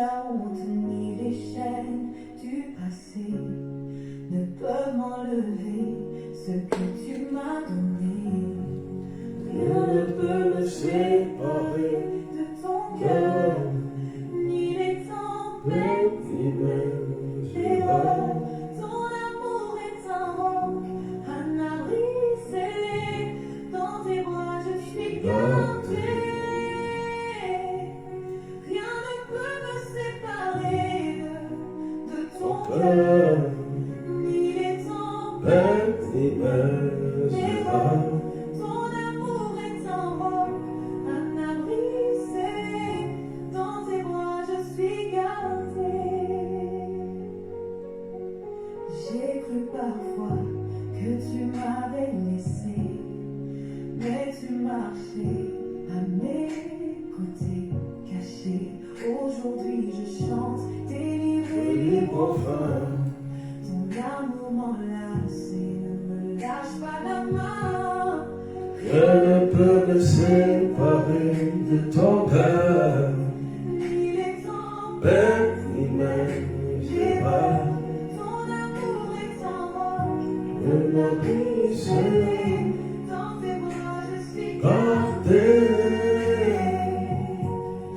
la honte ni les chaînes du passé ne peuvent m'enlever ce que tu m'as donné. Rien ne peut me séparer de ton cœur, ni les tempêtes, ni même les heures. Ton amour est un roc, un abri scellé. Dans tes bras je suis gardée. Rien ne peut me séparer de ton cœur, ni les tempêtes, ni même les heures. Ton amour est un roc, un abri scellé. Dans tes bras je suis gardée. J'ai cru parfois que tu m'avais laissé, mais tu marchais à mes côtés, caché. Aujourd'hui je chante, délivré, libre enfin. Ton amour m'enlace et ne me lâche pas la main. Rien ne peut me séparer de ton cœur, ni les tempêtes, ni même les bras. Ton amour est un roc, un abri scellé. Dans tes bras je suis gardée.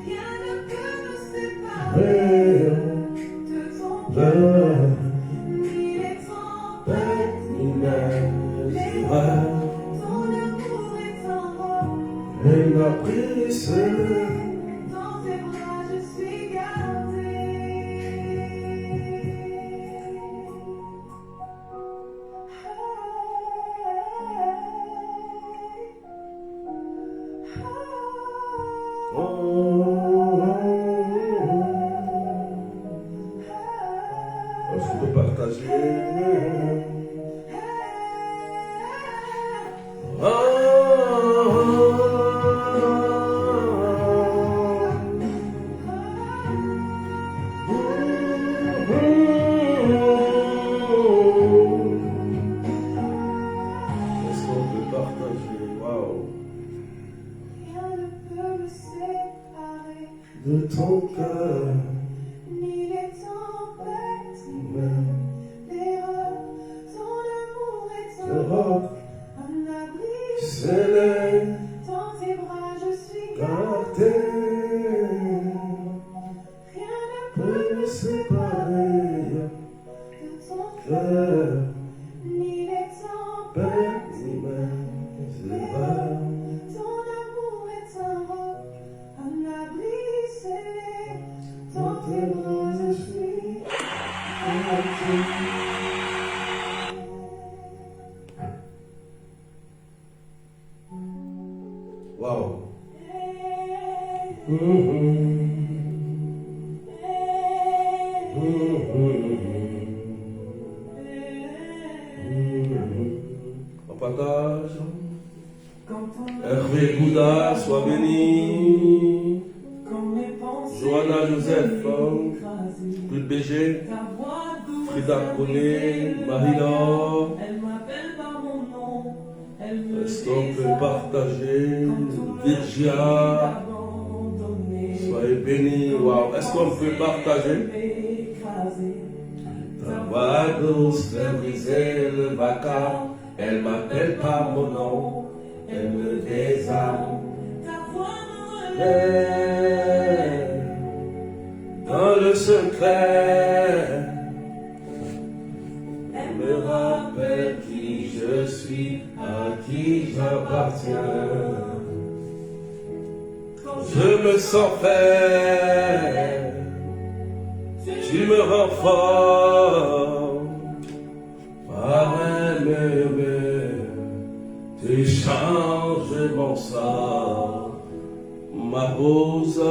Rien ne peut me séparer de ton cœur, ni les tempêtes, ni même les bras. Ton amour est un roc, un abri scellé. Dans tes bras je suis gardée. Est-ce qu'on peut partager? Est-ce qu'on peut partager? Waouh! Rien ne peut me séparer De ton cœur, ni les tempêtes, ni même l'erreur. Ton amour est un roc, un abri scellé, dans tes bras je suis gardé. Rien ne Peut peut me me séparer de ton cœur, cœur, ni les tempêtes, ni même ni les l'erreur. bras. Ton amour est un roc, un abri scellé. Dans tes bras je suis gardée. Waouh! On partage. Quand ton Hervé Gouda, sois béni. Quand mes pensées Johanna Joseph, écrasées, Claude BG, ta voix douce Frida Koné, Marie-Laure. elle m'appelle par mon nom, elle me Est-ce qu'on peut désarme. partager? Quand tout me Virgia, abandonné, soyez bénis. Waouh! Est-ce qu'on peut partager? écrasée, Ta voix douce fait briser le vacarme. Elle m'appelle par mon nom, elle me désarme. ta voix me relève. Dans le secret, elle me rappelle qui je suis, à qui j'appartiens. Je me sens faible, tu me rends fort. Par un murmure, tu changes mon sort. Ma rose,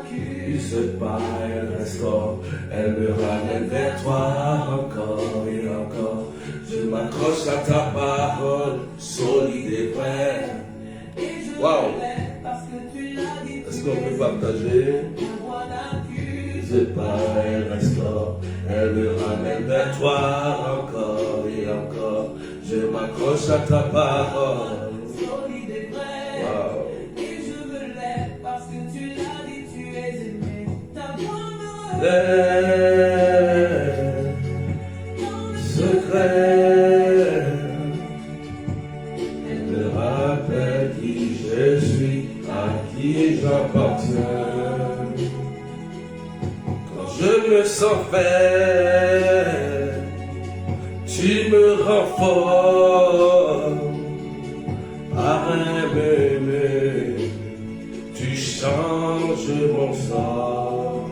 qui se bat, elle restaure, elle me ramène vers toi encore et encore. Je m'accroche à ta parole, solide et vraie. Waouh! Est-ce qu'on peut partager? Je pars, elle restaure, elle me ramène vers toi encore et encore. Je m'accroche à ta parole. Wow. Et je me lève parce que tu l'as dit, tu es aimé. Ta voix secret me rappelle qui je suis, à qui j'appartiens. Quand je me sens faible, tu me rends fort. Par un bébé, tu changes mon sort.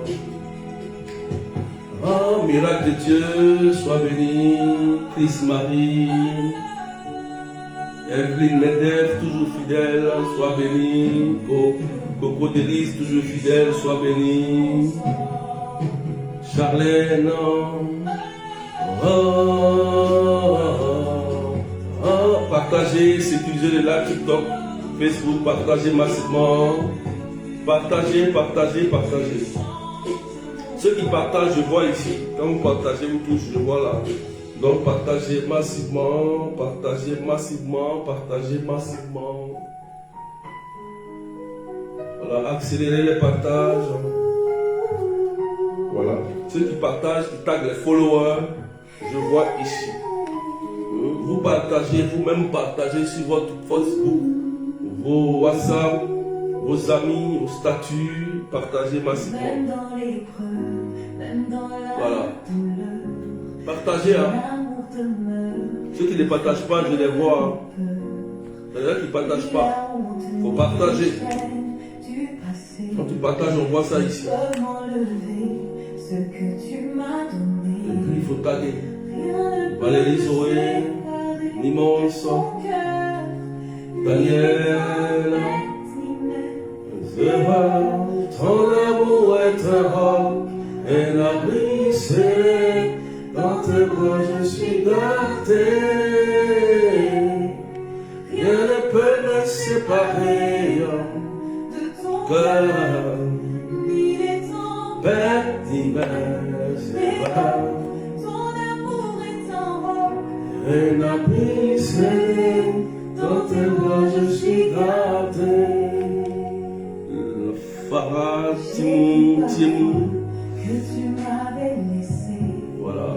Oh, miracle de Dieu, sois béni, Christ Marie. Evelyne Medef, toujours fidèle, sois béni. Coco Délice, toujours fidèle, sois béni. Charlène, partagez, sécurisez le live TikTok, Facebook, partagez massivement. Partagez. Ceux qui partagent, je vois ici. Quand vous partagez, vous tous, je vois là. Donc partagez massivement. Voilà, accélérez les partages. Voilà. Ceux qui partagent, qui taguent les followers, je vois ici. Vous partagez, vous-même partagez sur votre Facebook, vos WhatsApp, vos amis, vos statuts, partagez massivement. Même dans l'épreuve, même dans la Voilà. douleur, Partagez, hein. l'amour demeure. Ceux qui ne partagent pas, je les vois. Il y en a qui ne partagent pas. Il faut partager. Quand tu partages, on voit ça ici. Ce que tu m'as donné. Et puis il faut taguer. Valérie Zoé, Nimons, Daniel, Zéva, ton amour est un roc, un abri scellé, dans tes bras je suis gardé. Rien ne peut me séparer De ton cœur, ni les temps, bête ni mère, Zéva. ton amour est un roc. Un abri scellé, dans tes bras je suis gardé. Farah, Tim. Que tu m'avais laissé, Voilà.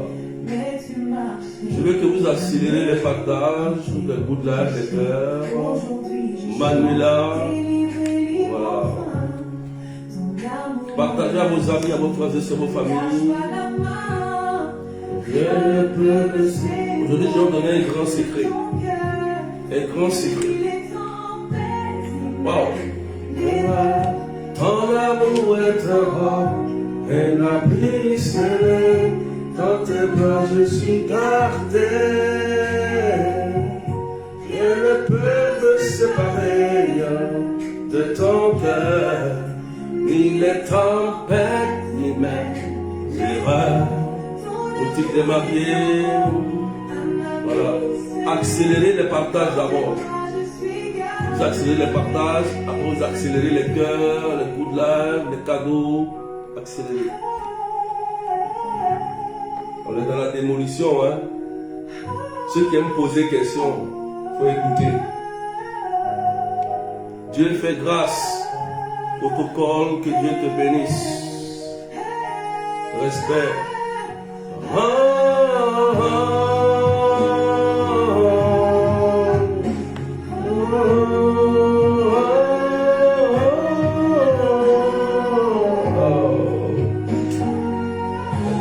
mais tu marchais. Je veux que vous accélérez les partages, les good live, les cœurs. Aujourd'hui, je suis Manuela. délivré, libre Voilà. enfin. Ton amour Partagez à vos amis, à vos frères et sœurs, vos familles. lâche pas la main. Rien ne peut me séparer. Aujourd'hui, je vais vous donner un grand secret. Ton cœur, Un grand secret. il est tempête, Wow. Ton amour est un roc, un abri scellé, dans tes bras je suis gardé. Rien ne peut me séparer de ton cœur, ni les tempêtes, ni mes erreurs. Boutique des mariés, voilà. Accélérez les partages d'abord. Vous accélérez les partages, après vous accélérez les cœurs, les coups de live, les cadeaux. Accélérez. On est dans la démolition, hein. Ceux qui aiment poser questions, il faut écouter. Dieu fait grâce. Protocole, que Dieu te bénisse. Respect.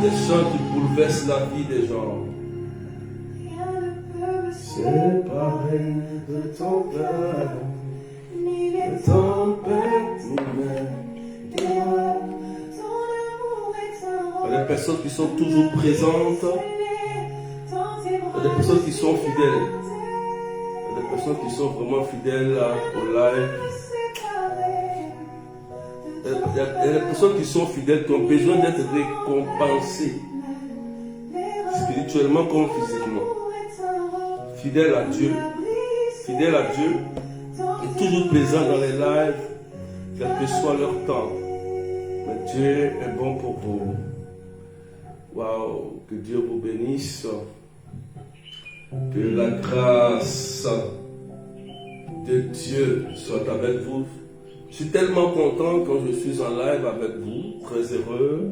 Des chants qui bouleversent la vie des gens. Séparé de ton cœur, de ton père, il y a des personnes qui sont toujours présentes. Il y a des personnes qui sont fidèles. Il y a des personnes qui sont vraiment fidèles au live. Il y a des personnes qui sont fidèles, qui ont besoin d'être récompensées, spirituellement comme physiquement. Fidèles à Dieu, et toujours présents dans les lives, quel que soit leur temps. Mais Dieu est bon pour vous. Waouh, que Dieu vous bénisse. Que la grâce de Dieu soit avec vous. Je suis tellement content quand je suis en live avec vous, très heureux.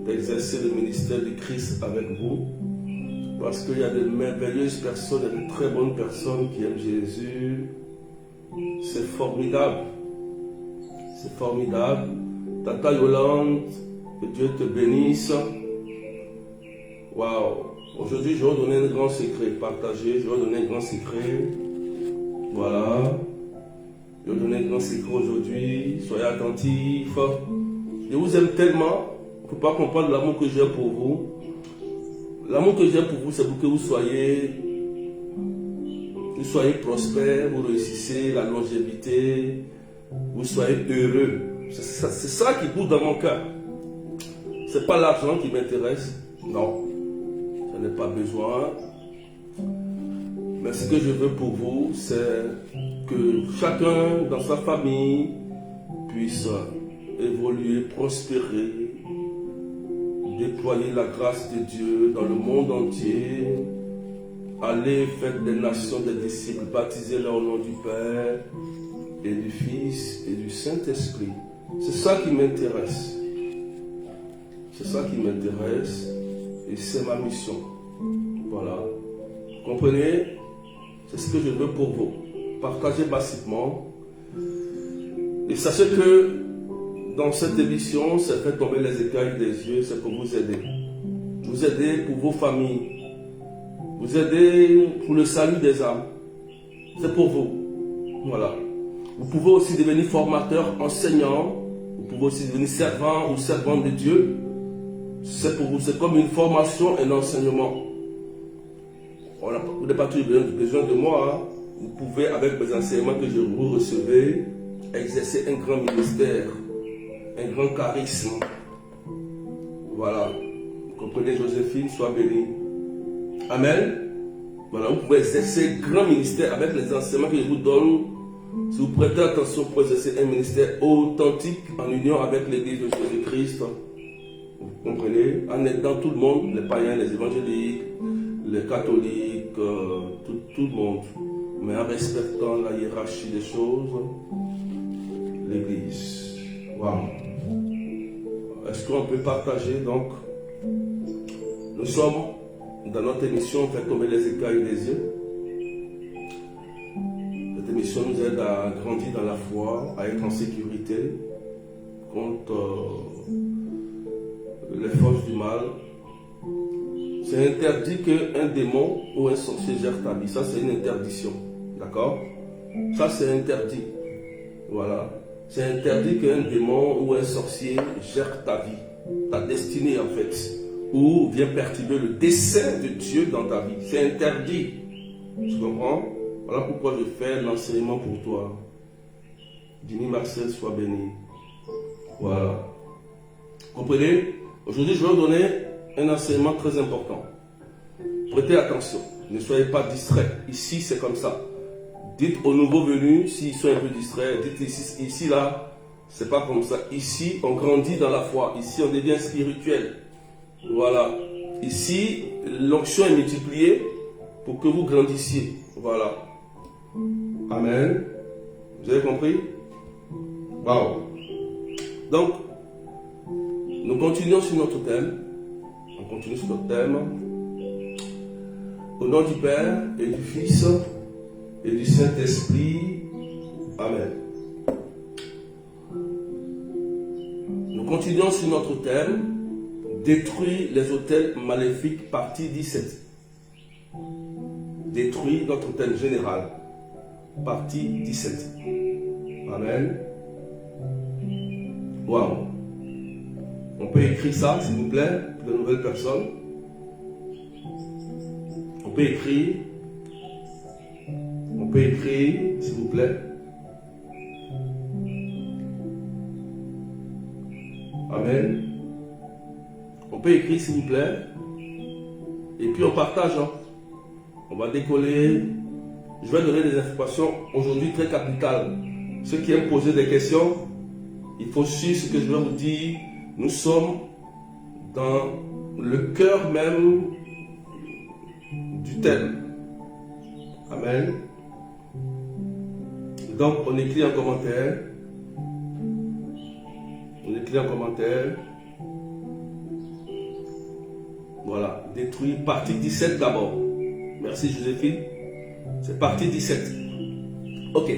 d'exercer le ministère du Christ avec vous. Parce qu'il y a de merveilleuses personnes, il y a de très bonnes personnes qui aiment Jésus. C'est formidable. C'est formidable. Tata Yolande, que Dieu te bénisse. Waouh. Aujourd'hui, je vais vous donner un grand secret. Partagez, je vais vous donner un grand secret. Voilà. Je vais vous donner un grand secret aujourd'hui. Soyez attentifs. Je vous aime tellement. Il ne faut pas comprendre l'amour que j'ai pour vous. L'amour que j'ai pour vous, c'est pour que vous soyez prospères, vous réussissez, la longévité, vous soyez heureux. C'est ça qui bout dans mon cœur. Ce n'est pas l'argent qui m'intéresse. Non. Je n'ai pas besoin. Mais ce que je veux pour vous, c'est que chacun dans sa famille puisse évoluer, prospérer, déployer la grâce de Dieu dans le monde entier, aller faire des nations, des disciples, baptiser-les au nom du Père et du Fils et du Saint-Esprit. C'est ça qui m'intéresse. C'est ça qui m'intéresse et c'est ma mission. Voilà. Vous comprenez? C'est ce que je veux pour vous. Partagez massivement. Et sachez que dans cette émission, c'est fait tomber les écailles des yeux, c'est pour vous aider. Vous aider pour vos familles. Vous aider pour le salut des âmes. C'est pour vous. Voilà. Vous pouvez aussi devenir formateur, enseignant. Vous pouvez aussi devenir servant ou servante de Dieu. C'est pour vous. C'est comme une formation et un enseignement. Vous n'avez pas toujours besoin de moi. Hein. Vous pouvez, avec mes enseignements que je vous recevez, exercer un grand ministère, un grand charisme. Voilà. Vous comprenez, Joséphine, sois bénie. Amen. Voilà, vous pouvez exercer un grand ministère avec les enseignements que je vous donne. Si vous prêtez attention pour exercer un ministère authentique en union avec l'Église de Jésus-Christ, vous comprenez, en aidant tout le monde, les païens, les évangéliques, les catholiques, tout le monde, mais en respectant la hiérarchie des choses, l'Église. Waouh. Est-ce qu'on peut partager donc? Nous sommes dans notre émission Faire tomber les écailles des yeux. Cette émission nous aide à grandir dans la foi, à être en sécurité contre les forces du mal. C'est interdit qu'un démon ou un sorcier gère ta vie. Ça, c'est une interdiction. D'accord? Ça, c'est interdit. Voilà. C'est interdit qu'un démon ou un sorcier gère ta vie, ta destinée en fait, ou vient perturber le dessein de Dieu dans ta vie. C'est interdit. Tu comprends? Voilà pourquoi je fais l'enseignement pour toi. Dini Marcel, sois béni. Voilà. Comprenez? Aujourd'hui, je vais vous donner un enseignement très important. Prêtez attention. Ne soyez pas distraits. Ici, c'est comme ça. Dites aux nouveaux venus, s'ils sont un peu distraits, dites ici là, c'est pas comme ça. Ici, on grandit dans la foi. Ici, on devient spirituel. Voilà. Ici, l'onction est multipliée pour que vous grandissiez. Voilà. Amen. Vous avez compris? Waouh. Donc, nous continuons sur notre thème. On continue sur notre thème. Au nom du Père et du Fils et du Saint-Esprit. Amen. Nous continuons sur notre thème. Détruire les autels maléfiques, partie 17. Détruire notre autel général, partie 17. Amen. Waouh. On peut écrire ça, s'il vous plaît, pour de nouvelles personnes. On peut écrire, s'il vous plaît. Amen. On peut écrire, s'il vous plaît. Et puis on partage. Hein. On va décoller. Je vais donner des informations aujourd'hui très capitales. Ceux qui aiment poser des questions, il faut suivre ce que je vais vous dire. Nous sommes dans le cœur même du thème. Amen. Donc, on écrit en commentaire. On écrit en commentaire. Voilà, détruire, partie 17 d'abord. Merci Joséphine. C'est partie 17. Ok.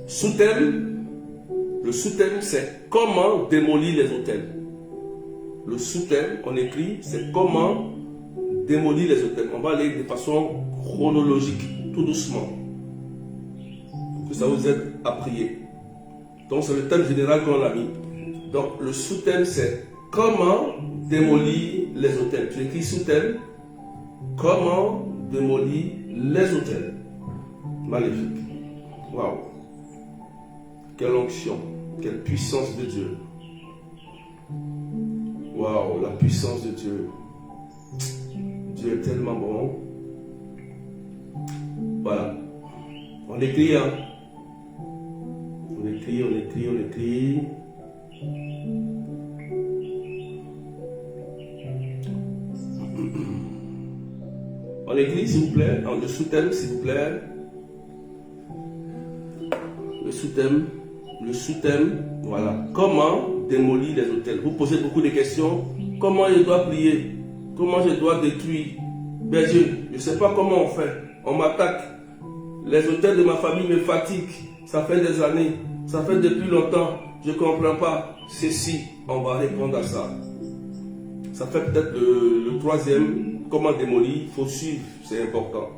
Sous-thème. Le sous-thème, c'est comment démolir les autels. Le sous-thème, on écrit, c'est comment démolir les autels. On va aller de façon chronologique, tout doucement. Pour que ça vous aide à prier. Donc, c'est le thème général qu'on a mis. Donc, le sous-thème, c'est comment démolir les autels. Tu écris sous-thème, comment démolir les autels. Magnifique. Waouh. Quelle onction, quelle puissance de Dieu. Waouh, la puissance de Dieu. Dieu est tellement bon. Voilà. On écrit, hein. On écrit. On écrit, s'il vous plaît, le sous-thème, s'il vous plaît. Le sous-thème, voilà. Comment démolir les autels? Vous posez beaucoup de questions. Comment je dois prier? Comment je dois détruire? Bien Dieu, je ne sais pas comment on fait. On m'attaque. Les autels de ma famille me fatiguent. Ça fait des années. Ça fait depuis longtemps. Je ne comprends pas. Ceci, on va répondre à ça. Ça fait peut-être le troisième. Comment démolir? Il faut suivre. C'est important.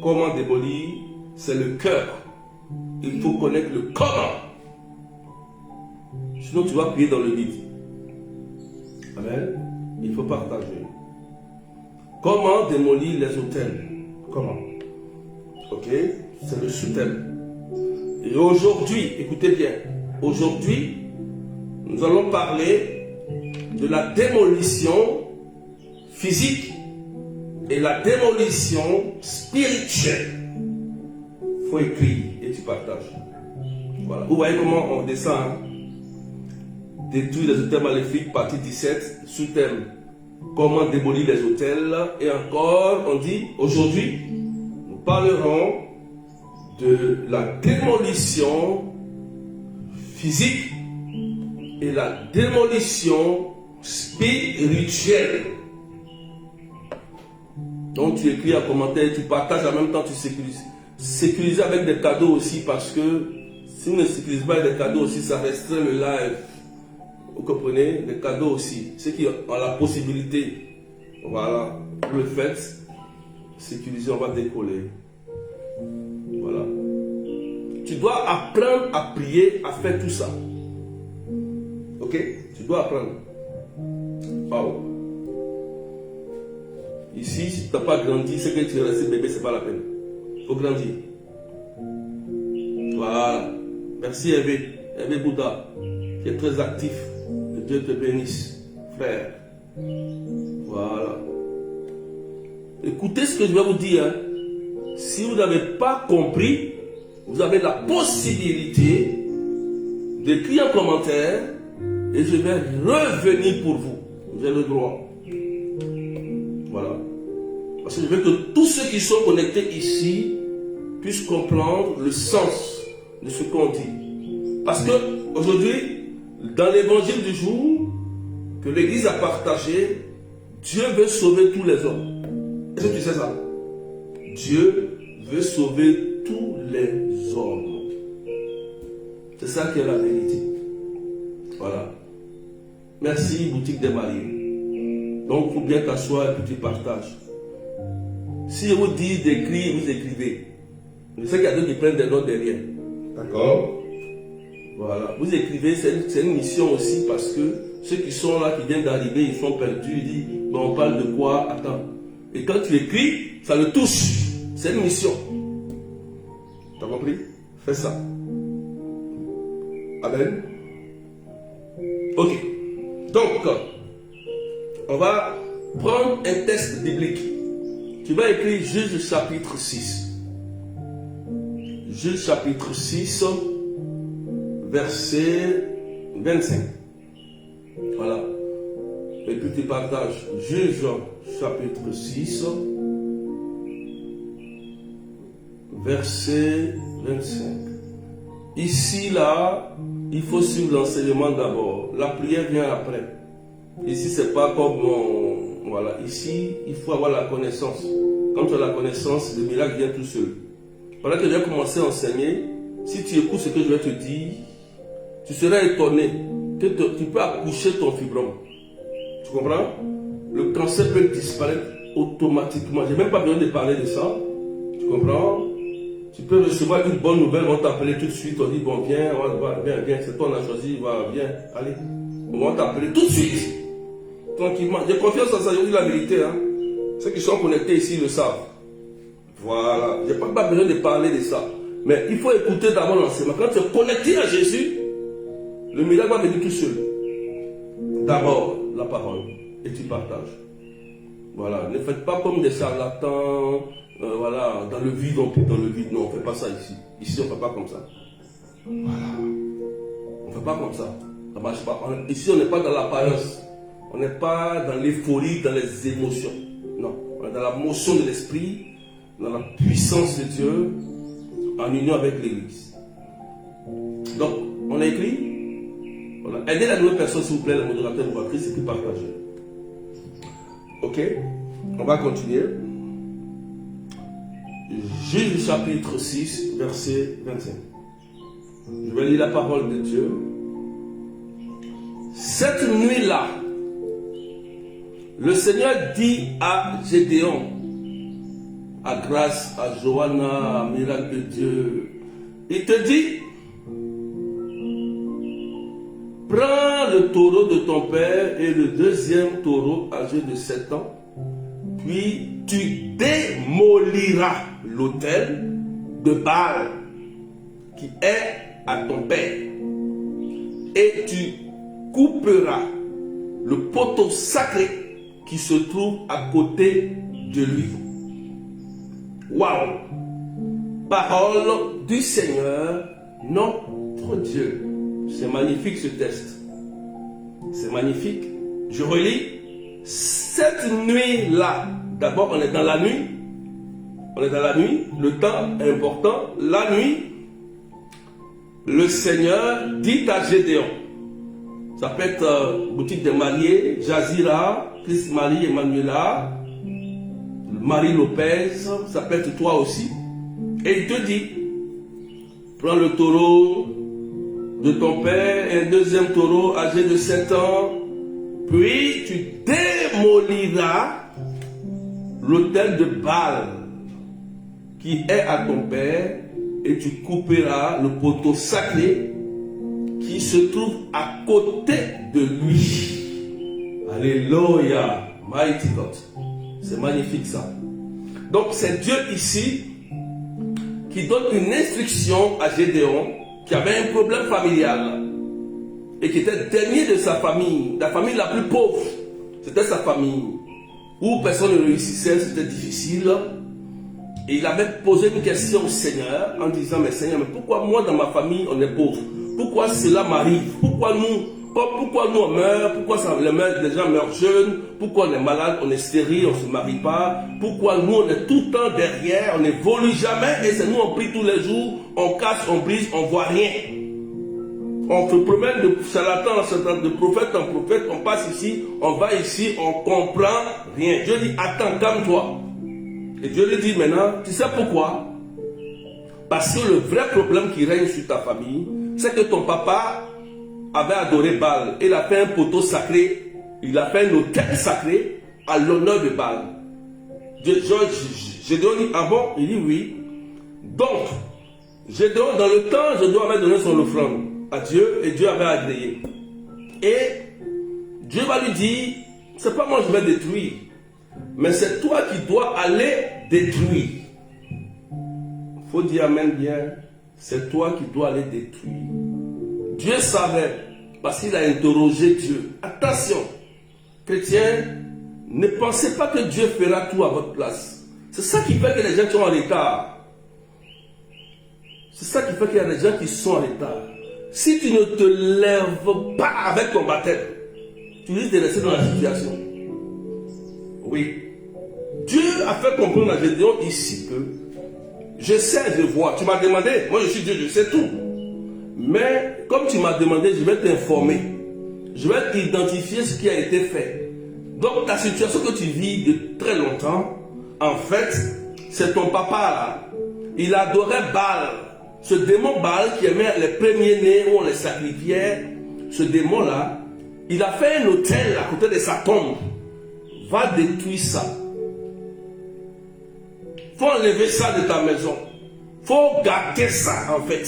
Comment démolir? C'est le cœur. Il faut connaître le comment. Sinon, tu vas prier dans le vide. Amen. Il faut partager. Comment démolir les autels? Comment? Ok? C'est le sous-thème. Et aujourd'hui, écoutez bien. Aujourd'hui, nous allons parler de la démolition physique et la démolition spirituelle. Il faut écrire et tu partages. Voilà. Vous voyez comment on descend, hein? Détruire les autels maléfiques, partie 17, sous-thème. Comment démolir les autels. Et encore, on dit, aujourd'hui, nous parlerons de la démolition physique et la démolition spirituelle. Donc tu écris un commentaire, tu partages en même temps, tu sécurises. Sécuriser avec des cadeaux aussi, parce que si vous ne sécurisez pas avec des cadeaux aussi, ça restreint le live. Vous comprenez? Les cadeaux aussi. Ceux qui ont la possibilité, voilà, vous le faites. Sécuriser, on va décoller. Voilà. Tu dois apprendre à prier, à faire tout ça. Ok? Tu dois apprendre. Wow. Ici, si tu n'as pas grandi, c'est que tu es resté bébé, c'est pas la peine. Il faut grandir. Voilà. Merci Hervé Bouddha, qui est très actif. Que Dieu te bénisse, frère. Voilà. Écoutez ce que je vais vous dire. Hein. Si vous n'avez pas compris, vous avez la possibilité d'écrire un commentaire et je vais revenir pour vous. Vous avez le droit. Voilà. Parce que je veux que tous ceux qui sont connectés ici puissent comprendre le sens de ce qu'on dit. Parce que aujourd'hui, dans l'évangile du jour que l'Église a partagé, Dieu veut sauver tous les hommes. Est-ce que tu sais ça? Dieu veut sauver tous les hommes. C'est ça qui est la vérité. Voilà. Merci, boutique des mariés. Donc, il faut bien t'asseoir et puis tu partages. Si je vous dis d'écrire, vous écrivez. Je sais qu'il y a d'autres qui prennent des notes derrière. D'accord? Voilà. Vous écrivez, c'est une mission aussi, parce que ceux qui sont là, qui viennent d'arriver, ils sont perdus. Ils disent, mais on parle de quoi? Attends. Et quand tu écris, ça le touche. C'est une mission. Tu as compris? Fais ça. Amen. Ok. Donc, on va prendre un texte biblique. Tu vas écrire Juge chapitre 6. Juge chapitre 6, verset 25. Voilà. Et puis tu partages Juge chapitre 6, verset 25. Ici, là, il faut suivre l'enseignement d'abord. La prière vient après. Ici, c'est pas comme Voilà, ici, il faut avoir la connaissance. Quand tu as la connaissance, le miracle vient tout seul. Pendant que je vais commencer à enseigner, si tu écoutes ce que je vais te dire, tu seras étonné que tu peux accoucher ton fibrome. Tu comprends? Le cancer peut disparaître automatiquement. Je n'ai même pas besoin de parler de ça. Tu comprends? Tu peux recevoir une bonne nouvelle, on va t'appeler tout de suite, on dit bon viens, viens, c'est toi on a choisi, viens, allez. On va t'appeler tout de suite. Tranquillement. J'ai confiance en ça, je dis la vérité. Hein. Ceux qui sont connectés ici le savent. Voilà. Je n'ai pas besoin de parler de ça. Mais il faut écouter d'abord l'enseignement. Quand tu es connecté à Jésus, le miracle va venir tout seul. D'abord, la parole. Et tu partages. Voilà. Ne faites pas comme des charlatans. Voilà. Dans le vide, on prie dans le vide. Non, on ne fait pas ça ici. Ici, on ne fait pas comme ça. Voilà. On ne fait pas comme ça. Ça ne marche pas. Ici, on n'est pas dans l'apparence. On n'est pas dans l'euphorie, dans les émotions. Non. On est dans la motion de l'esprit, dans la puissance de Dieu, en union avec l'Église. Donc, on a écrit. Voilà. Aidez la nouvelle personne, s'il vous plaît, le modérateur ou actrice, et puis partagez. Ok? On va continuer. Juge chapitre 6, verset 25. Je vais lire la parole de Dieu. Cette nuit-là, le Seigneur dit à Gédéon, à grâce, à Johanna, à miracle de Dieu, il te dit, prends le taureau de ton père et le deuxième taureau âgé de 7 ans, puis tu démoliras l'autel de Baal qui est à ton père et tu couperas le poteau sacré qui se trouve à côté de lui. Waouh! Parole du Seigneur, notre Dieu. C'est magnifique ce texte. C'est magnifique. Je relis. Cette nuit-là, d'abord on est dans la nuit. On est dans la nuit. Le temps est important. La nuit, le Seigneur dit à Gédéon. Ça peut être boutique des mariés, Jazira, Christ Marie Emmanuela, Marie Lopez, ça peut être toi aussi. Et il te dit, prends le taureau de ton père et un deuxième taureau âgé de 7 ans, puis tu démoliras l'autel de Baal qui est à ton père et tu couperas le poteau sacré qui se trouve à côté de lui. Alléluia, mighty God. C'est magnifique ça. Donc c'est Dieu ici qui donne une instruction à Gédéon qui avait un problème familial et qui était le dernier de sa famille, la famille la plus pauvre. C'était sa famille où personne ne réussissait, c'était difficile. Et il avait posé une question au Seigneur en disant, mais Seigneur, mais pourquoi moi dans ma famille on est pauvre? Pourquoi cela m'arrive? Pourquoi nous on meurt? Pourquoi les gens meurent jeunes? Pourquoi on est malade, on est stérile, on ne se marie pas? Pourquoi nous on est tout le temps derrière, on n'évolue jamais et c'est nous on prie tous les jours, on casse, on brise, on ne voit rien. On se promène de charlatan en charlatan, de prophète en prophète, on passe ici, on va ici, on ne comprend rien. Dieu dit, attends, calme-toi. Et Dieu lui dit maintenant, tu sais pourquoi? Parce que le vrai problème qui règne sur ta famille, c'est que ton papa avait adoré Baal. Il a fait un poteau sacré, il a fait un autel sacré à l'honneur de Baal. Gédéon dit, ah bon? Il dit oui. Donc, Gédéon, dans le temps, Gédéon avait donné son offrande à Dieu et Dieu avait agréé. Et Dieu va lui dire, c'est pas moi je vais détruire, mais c'est toi qui dois aller détruire. Il faut dire amen bien. C'est toi qui dois aller détruire. Dieu savait, parce qu'il a interrogé Dieu. Attention, chrétiens, ne pensez pas que Dieu fera tout à votre place. C'est ça qui fait que les gens sont en retard. C'est ça qui fait qu'il y a des gens qui sont en retard. Si tu ne te lèves pas avec ton baptême, tu risques de rester dans la situation. Oui. Dieu a fait comprendre à Gédéon ici que je sais, je vois. Tu m'as demandé, moi je suis Dieu, je sais tout. Mais comme tu m'as demandé, je vais t'informer. Je vais t'identifier ce qui a été fait. Donc ta situation que tu vis de très longtemps, en fait, c'est ton papa là. Il adorait Baal. Ce démon Baal qui aimait les premiers-nés où on les sacrifiait, ce démon-là, il a fait un autel à côté de sa tombe. Va détruire ça. Faut enlever ça de ta maison. Faut gâter ça en fait.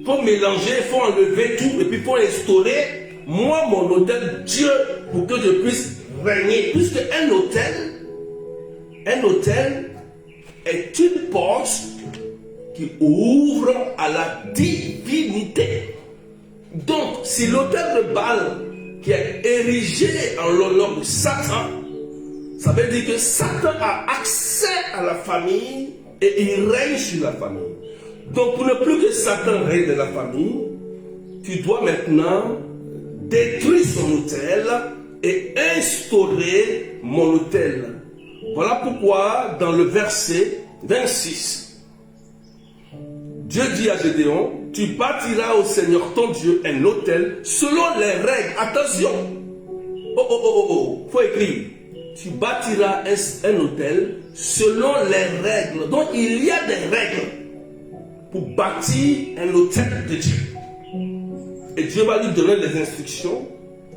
Faut mélanger, faut enlever tout et puis faut instaurer moi mon autel Dieu pour que je puisse régner. Puisque un autel est une porte qui ouvre à la divinité. Donc, si l'autel de Baal qui est érigé en l'honneur de Satan, ça veut dire que Satan a accès à la famille et il règne sur la famille. Donc, pour ne plus que Satan règne de la famille, tu dois maintenant détruire son autel et instaurer mon autel. Voilà pourquoi, dans le verset 26, Dieu dit à Gédéon, tu bâtiras au Seigneur ton Dieu un autel selon les règles. Attention, faut écrire. Tu bâtiras un autel selon les règles. Donc il y a des règles pour bâtir un autel de Dieu. Et Dieu va lui donner les instructions.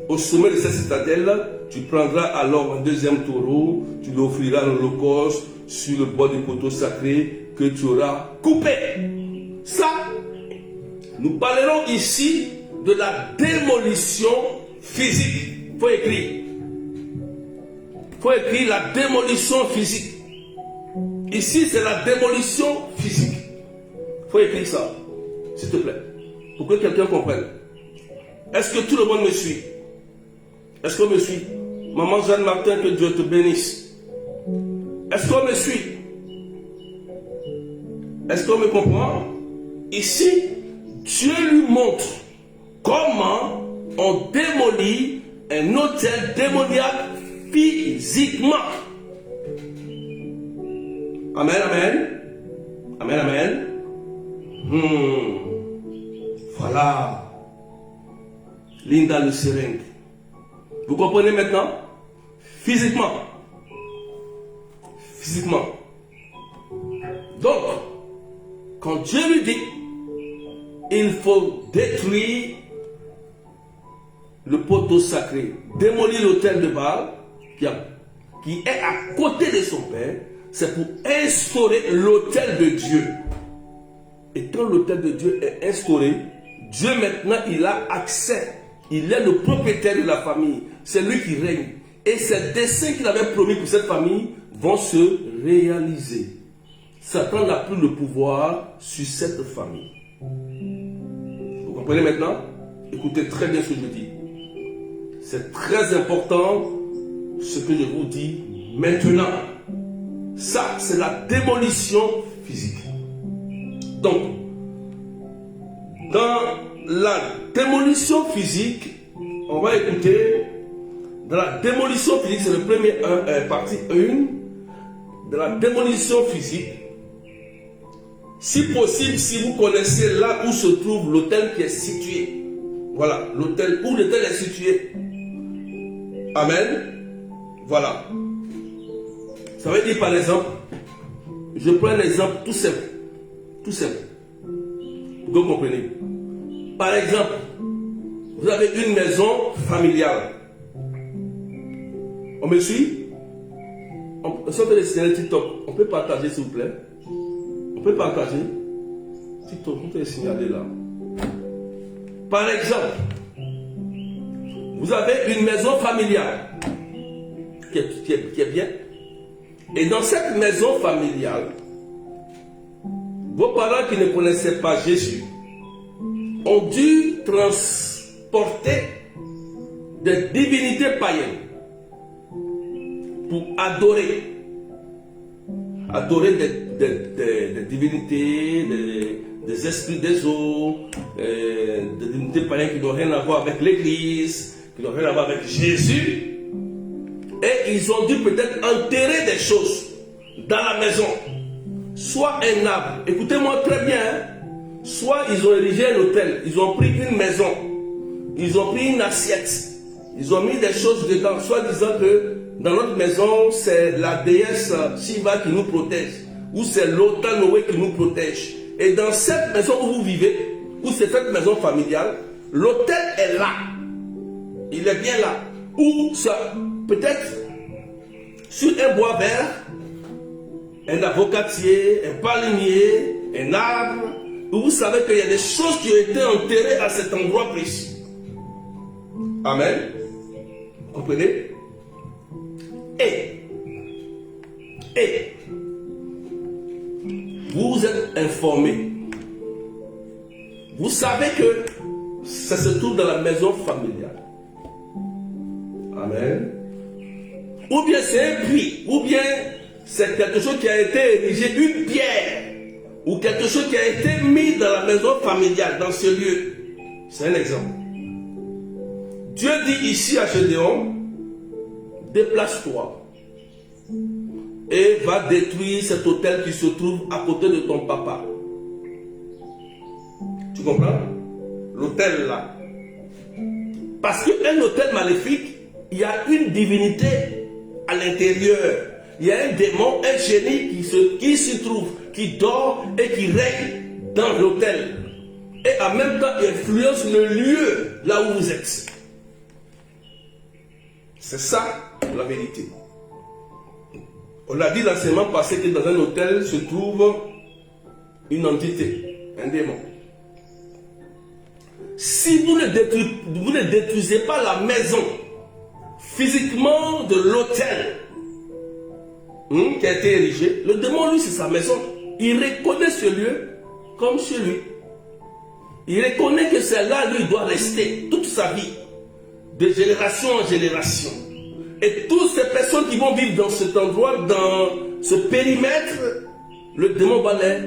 Au sommet de cette citadelle, tu prendras alors un deuxième taureau, tu l'offriras en holocauste sur le bois du poteau sacré que tu auras coupé. Ça, nous parlerons ici de la démolition physique. Il faut écrire. Il faut écrire la démolition physique. Ici, c'est la démolition physique. Il faut écrire ça, s'il te plaît, pour que quelqu'un comprenne. Est-ce que tout le monde me suit? Est-ce qu'on me suit? Maman Jeanne Martin, que Dieu te bénisse. Est-ce qu'on me suit? Est-ce qu'on me comprend? Ici, Dieu lui montre comment on démolit un autel démoniaque physiquement. Amen, amen. Amen, amen. Voilà. Linda le seringue. Vous comprenez maintenant? Physiquement. Physiquement. Donc, quand Dieu lui dit, il faut détruire le poteau sacré, démolir l'autel de Baal, qui est à côté de son père, c'est pour instaurer l'autel de Dieu. Et quand l'autel de Dieu est instauré, Dieu maintenant, il a accès. Il est le propriétaire de la famille. C'est lui qui règne. Et ces desseins qu'il avait promis pour cette famille vont se réaliser. Satan n'a plus le pouvoir sur cette famille. Vous comprenez maintenant? Écoutez très bien ce que je dis. C'est très important ce que je vous dis maintenant. Ça, c'est la démolition physique. Donc, dans la démolition physique, on va écouter. Dans la démolition physique, c'est le premier partie 1. Dans la démolition physique, si possible, si vous connaissez là où se trouve l'autel qui est situé. Voilà, l'autel où l'autel est situé. Amen. Voilà. Ça veut dire par exemple, je prends un exemple tout simple. Tout simple. Pour que vous compreniez. Par exemple, vous avez une maison familiale. On me suit? On sort de signaler TikTok. On peut partager s'il vous plaît? On peut partager? TikTok, on peut le signaler là. Par exemple, vous avez une maison familiale qui est bien. Et dans cette maison familiale, vos parents qui ne connaissaient pas Jésus ont dû transporter des divinités païennes pour adorer des divinités, des esprits des eaux, des divinités païennes qui n'ont rien à voir avec l'Église, qui n'ont rien à voir avec Jésus. Et ils ont dû peut-être enterrer des choses dans la maison. Soit un arbre, écoutez-moi très bien, soit ils ont érigé un hôtel, ils ont pris une maison, ils ont pris une assiette, Ils ont mis des choses dedans, soit disant que dans notre maison, c'est la déesse Shiva qui nous protège, ou c'est l'Ota Noé qui nous protège. Et dans cette maison où vous vivez, ou c'est cette maison familiale, l'autel est là. Il est bien là. Ou ça, peut-être sur un bois vert, un avocatier, un palmier, un arbre, où vous savez qu'il y a des choses qui ont été enterrées à cet endroit précis. Amen. Vous comprenez? Et vous êtes informés. Vous savez que ça se trouve dans la maison familiale. Amen. Ou bien c'est un puits, ou bien c'est quelque chose qui a été érigé, une pierre, ou quelque chose qui a été mis dans la maison familiale, dans ce lieu. C'est un exemple. Dieu dit ici à Gédéon, déplace-toi et va détruire cet autel qui se trouve à côté de ton papa. Tu comprends? L'autel là. Parce qu'un autel maléfique, il y a une divinité à l'intérieur. Il y a un démon, un génie qui s'y trouve, qui dort et qui règne dans l'autel. Et en même temps, il influence le lieu là où vous êtes. C'est ça la vérité. On a dit l'enseignement passé que dans un hôtel se trouve une entité, un démon. Si vous ne détruisez pas la maison physiquement de l'hôtel qui a été érigé, le démon, lui, c'est sa maison. Il reconnaît ce lieu comme chez lui. Il reconnaît que c'est là, lui, il doit rester toute sa vie, de génération en génération. Et toutes ces personnes qui vont vivre dans cet endroit, dans ce périmètre, le démon va les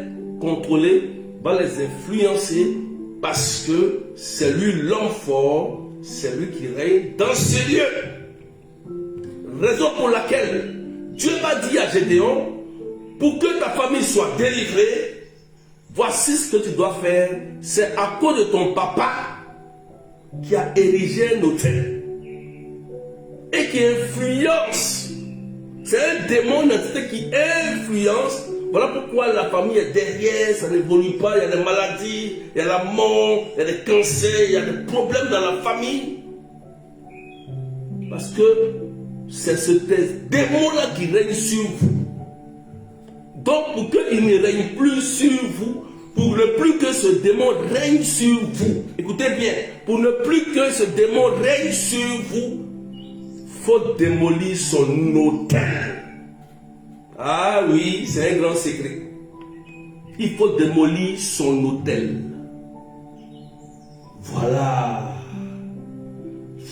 contrôler, va les influencer, parce que c'est lui l'homme fort, c'est lui qui règne dans ce lieu. Raison pour laquelle Dieu va dire à Gédéon, pour que ta famille soit délivrée, voici ce que tu dois faire. C'est à cause de ton papa qui a érigé un autel et qui influence. C'est un démon, une entité qui influence. Voilà pourquoi la famille est derrière, ça n'évolue pas, il y a des maladies, il y a la mort, il y a des cancers, il y a des problèmes dans la famille. Parce que c'est ce démon-là qui règne sur vous. Donc pour qu'il ne règne plus sur vous, pour ne plus que ce démon règne sur vous, écoutez bien, pour ne plus que ce démon règne sur vous, il faut démolir son autel. Ah oui, c'est un grand secret. Il faut démolir son autel. Voilà.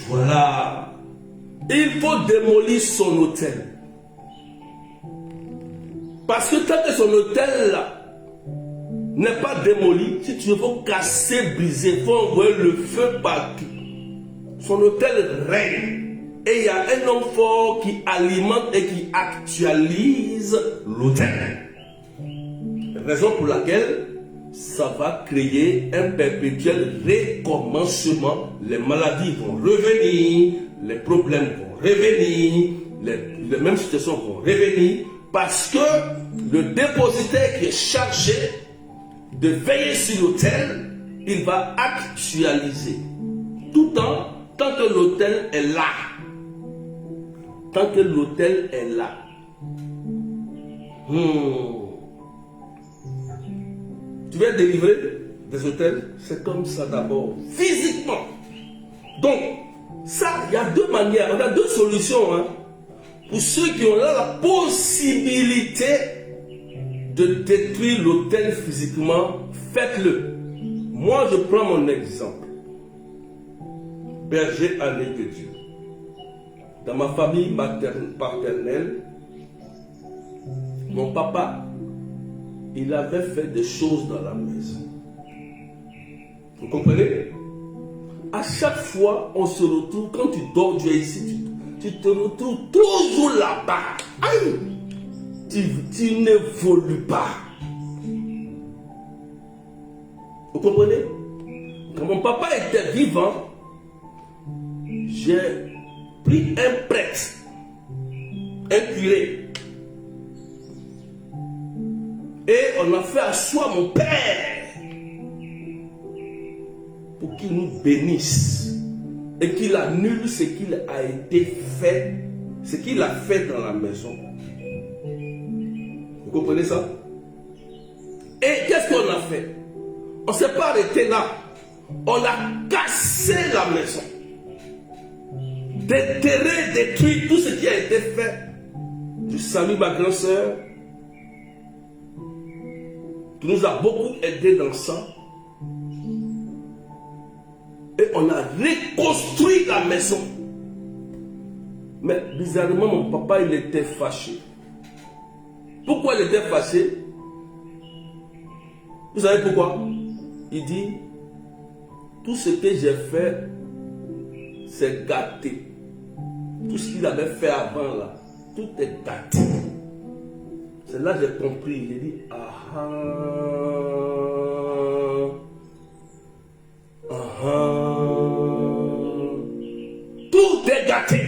Voilà. Il faut démolir son autel. Parce que tant que son autel là n'est pas démoli, si tu veux, faut casser, briser, il faut envoyer le feu partout. Son autel règne. Et il y a un homme fort qui alimente et qui actualise l'autel. Raison pour laquelle ça va créer un perpétuel recommencement. Les maladies vont revenir, les problèmes vont revenir, les mêmes situations vont revenir, parce que le dépositaire qui est chargé de veiller sur l'autel, il va actualiser. Tout le temps, tant que l'autel est là. Tant que l'autel est là. Tu viens délivrer des autels, c'est comme ça d'abord, physiquement. Donc, ça, il y a deux manières, on a deux solutions. Pour ceux qui ont là la possibilité de détruire l'autel physiquement, faites-le. Moi, je prends mon exemple. Berger ané de Dieu. Dans ma famille paternelle, mon papa, il avait fait des choses dans la maison. Vous comprenez? À chaque fois, on se retrouve, quand tu dors, tu es ici, tu te retrouves toujours là-bas. Tu n'évolues pas. Vous comprenez? Quand mon papa était vivant, j'ai pris un prêtre, un curé, et on a fait asseoir mon père pour qu'il nous bénisse et qu'il annule ce qu'il a été fait, ce qu'il a fait dans la maison. Vous comprenez ça? Et qu'est-ce qu'on a fait? On ne s'est pas arrêté là. On a cassé la maison. Déterré, détruit tout ce qui a été fait. Je salue ma grande sœur qui nous a beaucoup aidé dans ça. Et on a reconstruit la maison. Mais bizarrement, mon papa, il était fâché. Pourquoi il était fâché? Vous savez pourquoi? Il dit, tout ce que j'ai fait, c'est gâté. Tout ce qu'il avait fait avant là, tout est gâté. C'est là que j'ai compris. J'ai dit, ah tout est gâté.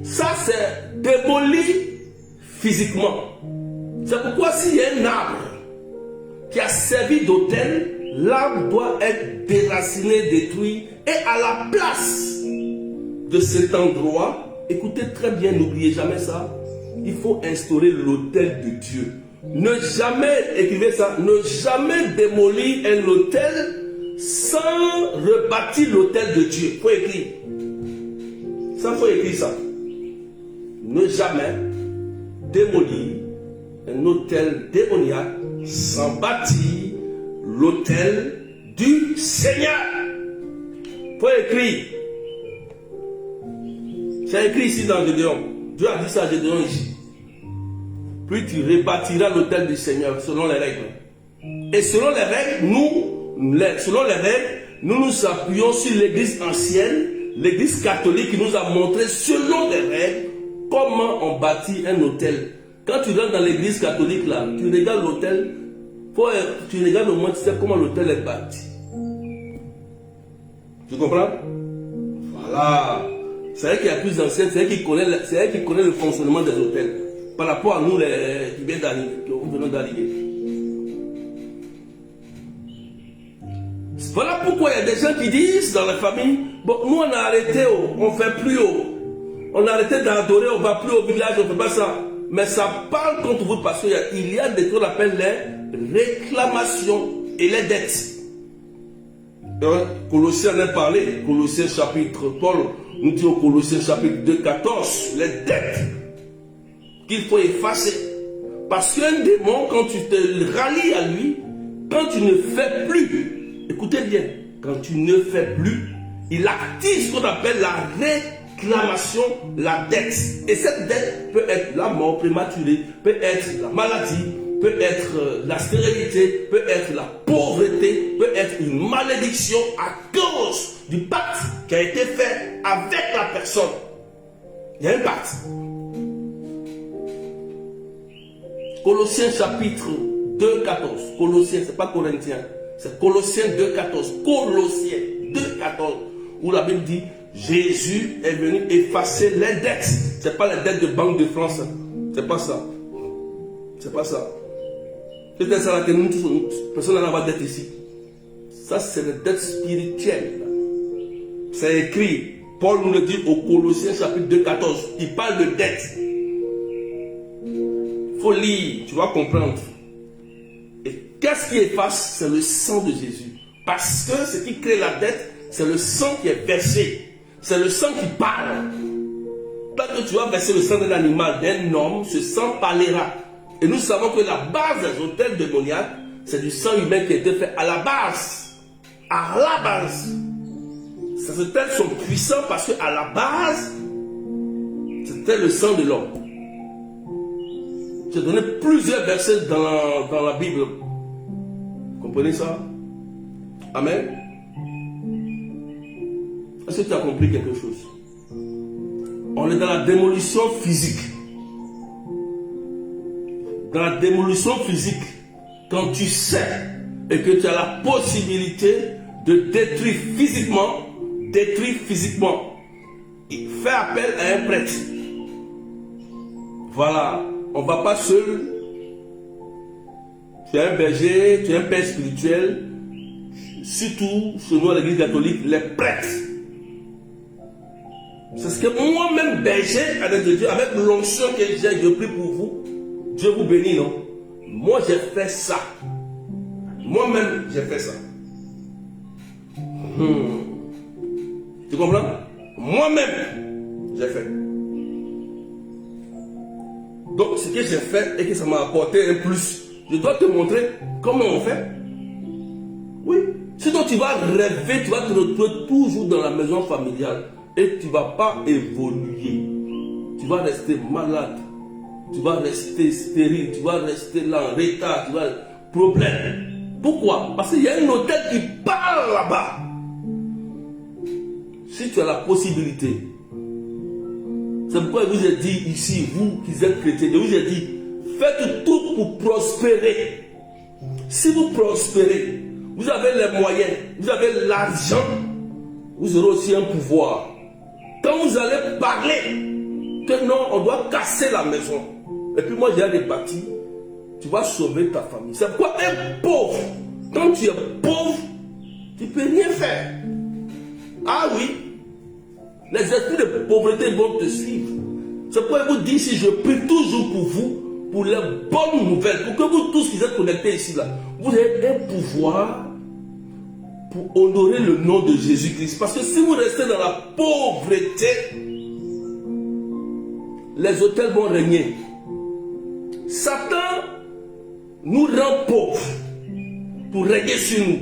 Ça c'est démoli physiquement. C'est pourquoi s'il y a un arbre qui a servi d'autel, l'arbre doit être déraciné, détruit, et à la place de cet endroit, écoutez très bien, n'oubliez jamais ça, il faut instaurer l'autel de Dieu. Ne jamais, écrivez ça, ne jamais démolir un autel sans rebâtir l'autel de Dieu. Il faut écrire. Ça, il faut écrire ça. Ne jamais démolir un autel démoniaque sans bâtir l'autel du Seigneur. Il faut écrire. C'est écrit ici dans Gédéon. Dieu a dit ça à Gédéon ici. Puis tu rebâtiras l'autel du Seigneur selon les règles. Et selon les règles, nous nous appuyons sur l'église ancienne, l'église catholique qui nous a montré selon les règles comment on bâtit un autel. Quand tu rentres dans l'église catholique là, tu regardes l'autel, tu regardes au moins, tu sais comment l'autel est bâti. Tu comprends? Voilà. C'est elle qui est plus ancienne, c'est elle qui connaît le fonctionnement des hôtels par rapport à nous qui venons d'arriver. Voilà pourquoi il y a des gens qui disent dans la famille, bon, nous on a arrêté, on ne fait plus, on a arrêté d'adorer, on ne va plus au village, on ne fait pas ça. Mais ça parle contre vous parce qu'il y a des qu'on appelle les réclamations et les dettes. Colossiens en a parlé, Colossiens chapitre, Paul nous dit au Colossiens chapitre 2, 14, les dettes qu'il faut effacer. Parce qu'un démon, quand tu te rallies à lui, quand tu ne fais plus, écoutez bien, quand tu ne fais plus, il active ce qu'on appelle la réclamation, la dette. Et cette dette peut être la mort prématurée, peut être la maladie, peut être la stérilité, peut être la pauvreté, peut être une malédiction à cause du pacte qui a été fait avec la personne. Il y a un pacte. Colossiens chapitre 2, 14. Colossiens, c'est pas Corinthiens, c'est Colossiens 2, 14. Colossiens 2, 14. Où la Bible dit, Jésus est venu effacer les dettes. C'est pas les dettes de Banque de France. C'est pas ça. C'est pas ça. C'est ça que nous tous, personne n'en a pas de dette ici. Ça, c'est les dettes spirituelles. C'est écrit. Paul nous le dit au Colossiens chapitre 2, 14. Il parle de dette. Il faut lire, tu vas comprendre. Et qu'est-ce qui efface? C'est le sang de Jésus. Parce que ce qui crée la dette, c'est le sang qui est versé. C'est le sang qui parle. Tant que tu vas verser le sang d'un animal, d'un homme, ce sang parlera. Et nous savons que la base des hôtels démoniaques, c'est du sang humain qui a été fait à la base. À la base. Ces hôtels sont puissants parce qu'à la base, c'était le sang de l'homme. J'ai donné plusieurs versets dans la Bible. Vous comprenez ça? Amen. Est-ce que tu as compris quelque chose? On est dans la démolition physique. Dans la démolition physique, quand tu sais et que tu as la possibilité de détruire physiquement, fais appel à un prêtre. Voilà, on ne va pas seul. Tu es un berger, tu es un père spirituel. Surtout, selon l'église catholique, les prêtres. C'est ce que moi-même, berger, avec Dieu, avec l'onction que j'ai, je prie pour vous. Dieu vous bénit, non? Moi, j'ai fait ça. Moi-même, j'ai fait ça. Tu comprends? Moi-même, j'ai fait. Donc, ce que j'ai fait et que ça m'a apporté un plus, je dois te montrer comment on fait. Oui. Sinon, tu vas rêver, tu vas te retrouver toujours dans la maison familiale et tu ne vas pas évoluer. Tu vas rester malade, tu vas rester stérile, tu vas rester là en retard, tu vas... Problème. Pourquoi? Parce qu'il y a un hôtel qui parle là-bas. Si tu as la possibilité, c'est pourquoi je vous ai dit ici, vous qui êtes chrétiens, je vous ai dit, faites tout pour prospérer. Si vous prospérez, vous avez les moyens, vous avez l'argent, vous aurez aussi un pouvoir. Quand vous allez parler, que non, on doit casser la maison. Et puis moi j'ai des bâtis, tu vas sauver ta famille. C'est pourquoi un pauvre, quand tu es pauvre, tu ne peux rien faire. Ah oui, les esprits de pauvreté vont te suivre. C'est pourquoi je vous dis ici, je prie toujours pour vous, pour les bonnes nouvelles, pour que vous tous qui êtes connectés ici, là, vous ayez un pouvoir pour honorer le nom de Jésus-Christ. Parce que si vous restez dans la pauvreté, les hôtels vont régner. Satan nous rend pauvres pour régner sur nous.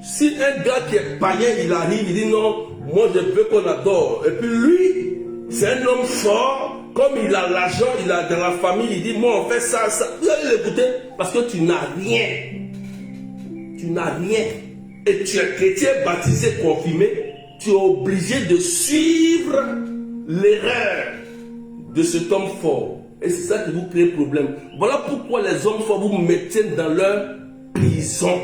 Si un gars qui est païen, il arrive, il dit non, moi je veux qu'on adore. Et puis lui, c'est un homme fort, comme il a l'argent, il a dans la famille, il dit moi on fait ça, ça. Vous allez l'écouter parce que tu n'as rien. Tu n'as rien. Et tu es chrétien, baptisé, confirmé, tu es obligé de suivre l'erreur de cet homme fort. Et c'est ça qui vous crée problème. Voilà pourquoi les hommes forts vous mettez dans leur prison.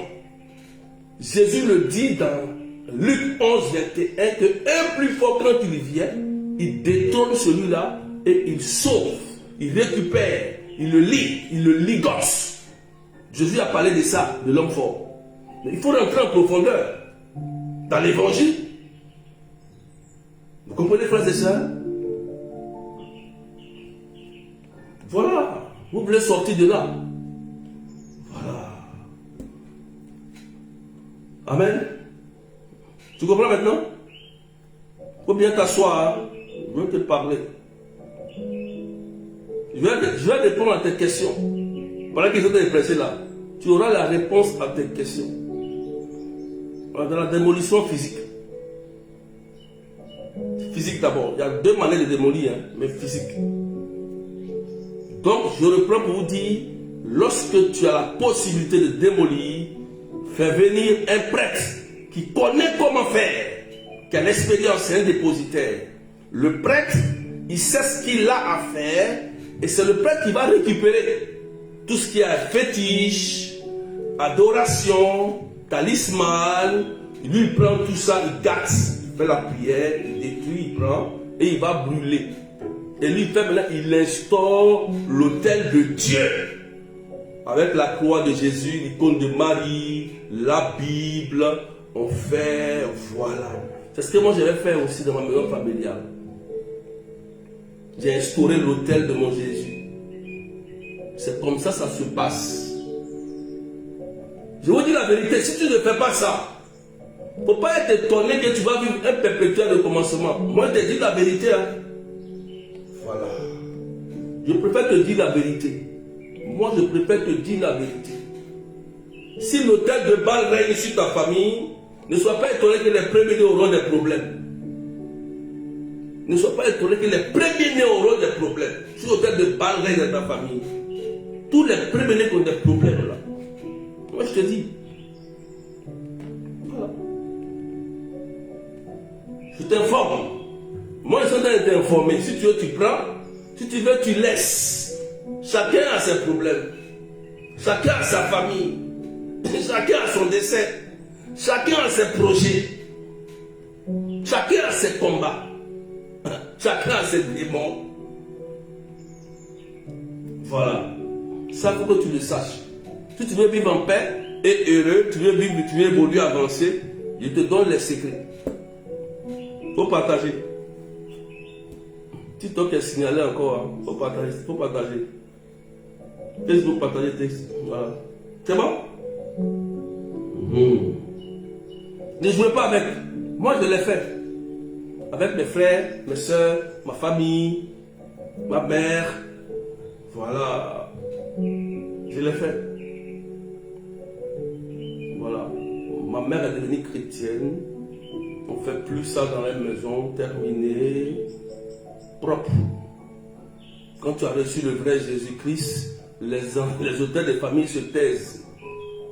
Jésus le dit dans Luc 11, 21, que un plus fort quand il vient, il détrône celui-là et il sauve, il récupère, il le lie, il le ligote. Jésus a parlé de ça, de l'homme fort. Mais il faut rentrer en profondeur dans l'évangile. Vous comprenez, frères et sœurs? Voilà, vous voulez sortir de là. Voilà. Amen. Tu comprends maintenant? Il faut bien t'asseoir. Hein? Je veux te parler. Je vais répondre à tes questions. Pendant que je t'ai pressé là, tu auras la réponse à tes questions. Dans la démolition physique. Physique d'abord. Il y a deux manières de démolir, hein, mais physique. Donc, je reprends pour vous dire, lorsque tu as la possibilité de démolir, fais venir un prêtre qui connaît comment faire, qui a l'expérience, c'est un dépositaire. Le prêtre, il sait ce qu'il a à faire, et c'est le prêtre qui va récupérer tout ce qui est fétiche, adoration, talisman. Lui, il prend tout ça, il gâte, il fait la prière, il détruit, il prend, et il va brûler. Et lui, il instaure l'autel de Dieu. Avec la croix de Jésus, l'icône de Marie, la Bible, on fait, voilà. C'est ce que moi je vais faire aussi dans ma maison familiale. J'ai instauré l'autel de mon Jésus. C'est comme ça se passe. Je vous dis la vérité, si tu ne fais pas ça, il ne faut pas être étonné que tu vas vivre un perpétuel de commencement. Moi je te dis la vérité. Hein. Voilà. Je préfère te dire la vérité. Moi, je préfère te dire la vérité. Si l'autel de Baal règne sur ta famille, ne sois pas étonné que les premiers-nés auront des problèmes. Ne sois pas étonné que les premiers-nés auront des problèmes. Si l'autel de Baal règne dans ta famille, tous les premiers-nés qui ont des problèmes là. Moi, je te dis. Voilà. Je t'informe. Moi, je suis en train de t'informer. Si tu veux, tu prends. Si tu veux, tu laisses. Chacun a ses problèmes. Chacun a sa famille. Chacun a son décès. Chacun a ses projets. Chacun a ses combats. Chacun a ses démons. Voilà. Ça, il faut que tu le saches. Si tu veux vivre en paix et heureux, tu veux vivre, tu veux évoluer, avancer, je te donne les secrets. Il faut partager. TikTok est signalé encore. Il faut partager. Faut partager. Facebook, partager texte. Voilà. C'est bon? Ne jouez pas avec. Moi, je l'ai fait. Avec mes frères, mes soeurs, ma famille, ma mère. Voilà. Je l'ai fait. Voilà. Ma mère est devenue chrétienne. On ne fait plus ça dans la maison. Terminé. Propre. Quand tu as reçu le vrai Jésus-Christ, les auteurs des familles se taisent.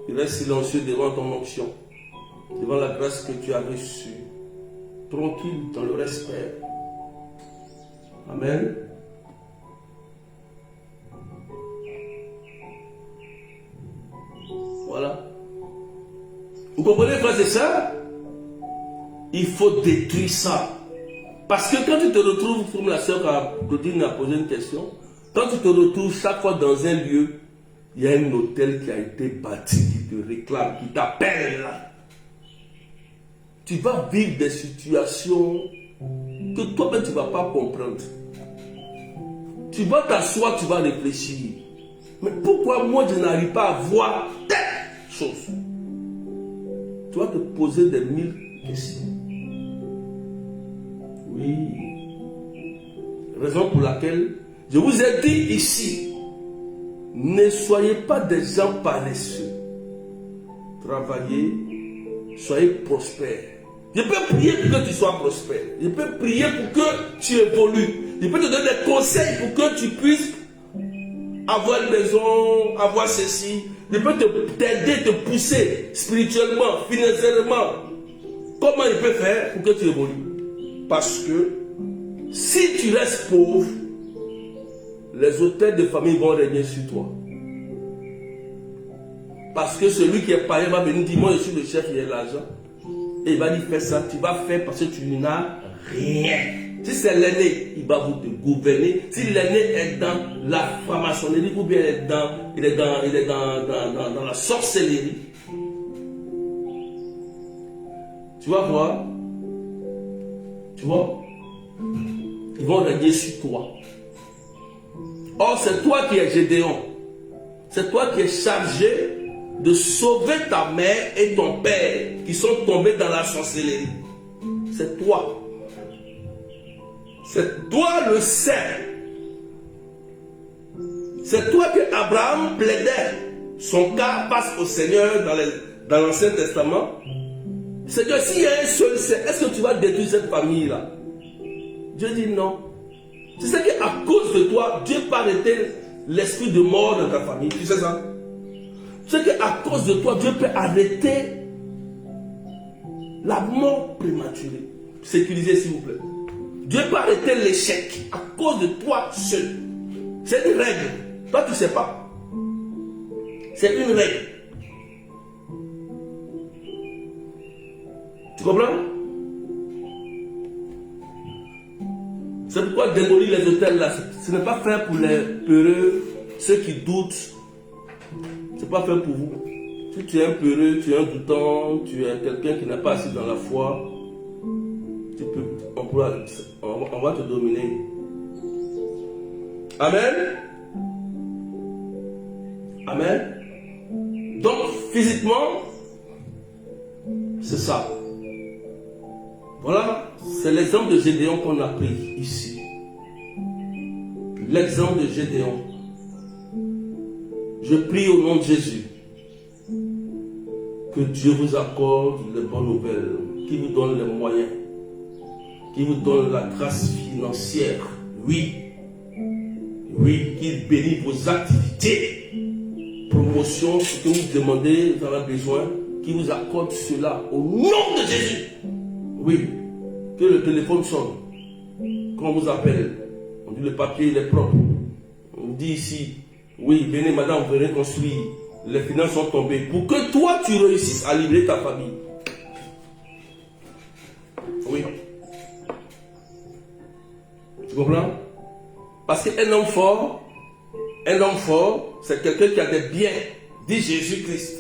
Ils restent silencieux devant ton onction, devant la grâce que tu as reçue. Tranquille, dans le respect. Amen. Voilà. Vous comprenez, frères et sœurs? Il faut détruire ça. Parce que quand tu te retrouves, comme la sœur Claudine a posé une question, quand tu te retrouves chaque fois dans un lieu, il y a un hôtel qui a été bâti, qui te réclame, qui t'appelle. Tu vas vivre des situations que toi-même tu ne vas pas comprendre. Tu vas t'asseoir, tu vas réfléchir. Mais pourquoi moi je n'arrive pas à voir telle chose? Tu vas te poser des mille questions. Oui. Raison pour laquelle je vous ai dit ici, ne soyez pas des gens paresseux. Travaillez, soyez prospères. Je peux prier pour que tu sois prospère. Je peux prier pour que tu évolues. Je peux te donner des conseils pour que tu puisses avoir une maison, avoir ceci. Je peux t'aider, te pousser spirituellement, financièrement. Comment il peut faire pour que tu évolues? Parce que si tu restes pauvre, les autels de famille vont régner sur toi. Parce que celui qui est païen va venir dire, moi je suis le chef, il y a l'argent. Et il va dire, fais ça, tu vas faire parce que tu n'as rien. Si c'est l'aîné, il va vous te gouverner. Si l'aîné est dans la franc-maçonnerie ou bien il est dans la sorcellerie, tu vas voir, tu vois, ils vont régner sur toi. Or, c'est toi qui es Gédéon. C'est toi qui es chargé de sauver ta mère et ton père qui sont tombés dans la sorcellerie. C'est toi. C'est toi le saint. C'est toi que Abraham plaidait son cas face au Seigneur dans l'Ancien Testament. Seigneur, s'il y a un seul saint, est-ce que tu vas détruire cette famille-là? Dieu dit non. Tu sais qu'à cause de toi, Dieu peut arrêter l'esprit de mort dans ta famille. Tu sais ça? Tu sais qu'à cause de toi, Dieu peut arrêter la mort prématurée. Sécurisez s'il vous plaît. Dieu peut arrêter l'échec à cause de toi seul. C'est une règle. Toi, tu ne sais pas. C'est une règle. Tu comprends? C'est pourquoi démolir les hôtels là, ce n'est pas fait pour les peureux, ceux qui doutent. Ce n'est pas fait pour vous. Si tu es un peureux, tu es un doutant, tu es quelqu'un qui n'a pas assis dans la foi, tu peux, on va te dominer. Amen. Amen. Donc, physiquement, c'est ça. Voilà, c'est l'exemple de Gédéon qu'on a pris ici. L'exemple de Gédéon. Je prie au nom de Jésus que Dieu vous accorde les bonnes nouvelles, qu'il vous donne les moyens, qu'il vous donne la grâce financière. Oui, qu'il bénisse vos activités, promotion, ce que vous demandez, vous avez besoin, qu'il vous accorde cela au nom de Jésus. Oui, que le téléphone sonne. Quand on vous appelle, on dit le papier il est propre. On dit ici, oui, venez madame, vous venez construire. Les finances sont tombées. Pour que toi tu réussisses à libérer ta famille. Oui. Tu comprends? Parce qu'un homme fort, c'est quelqu'un qui a des biens, dit Jésus-Christ.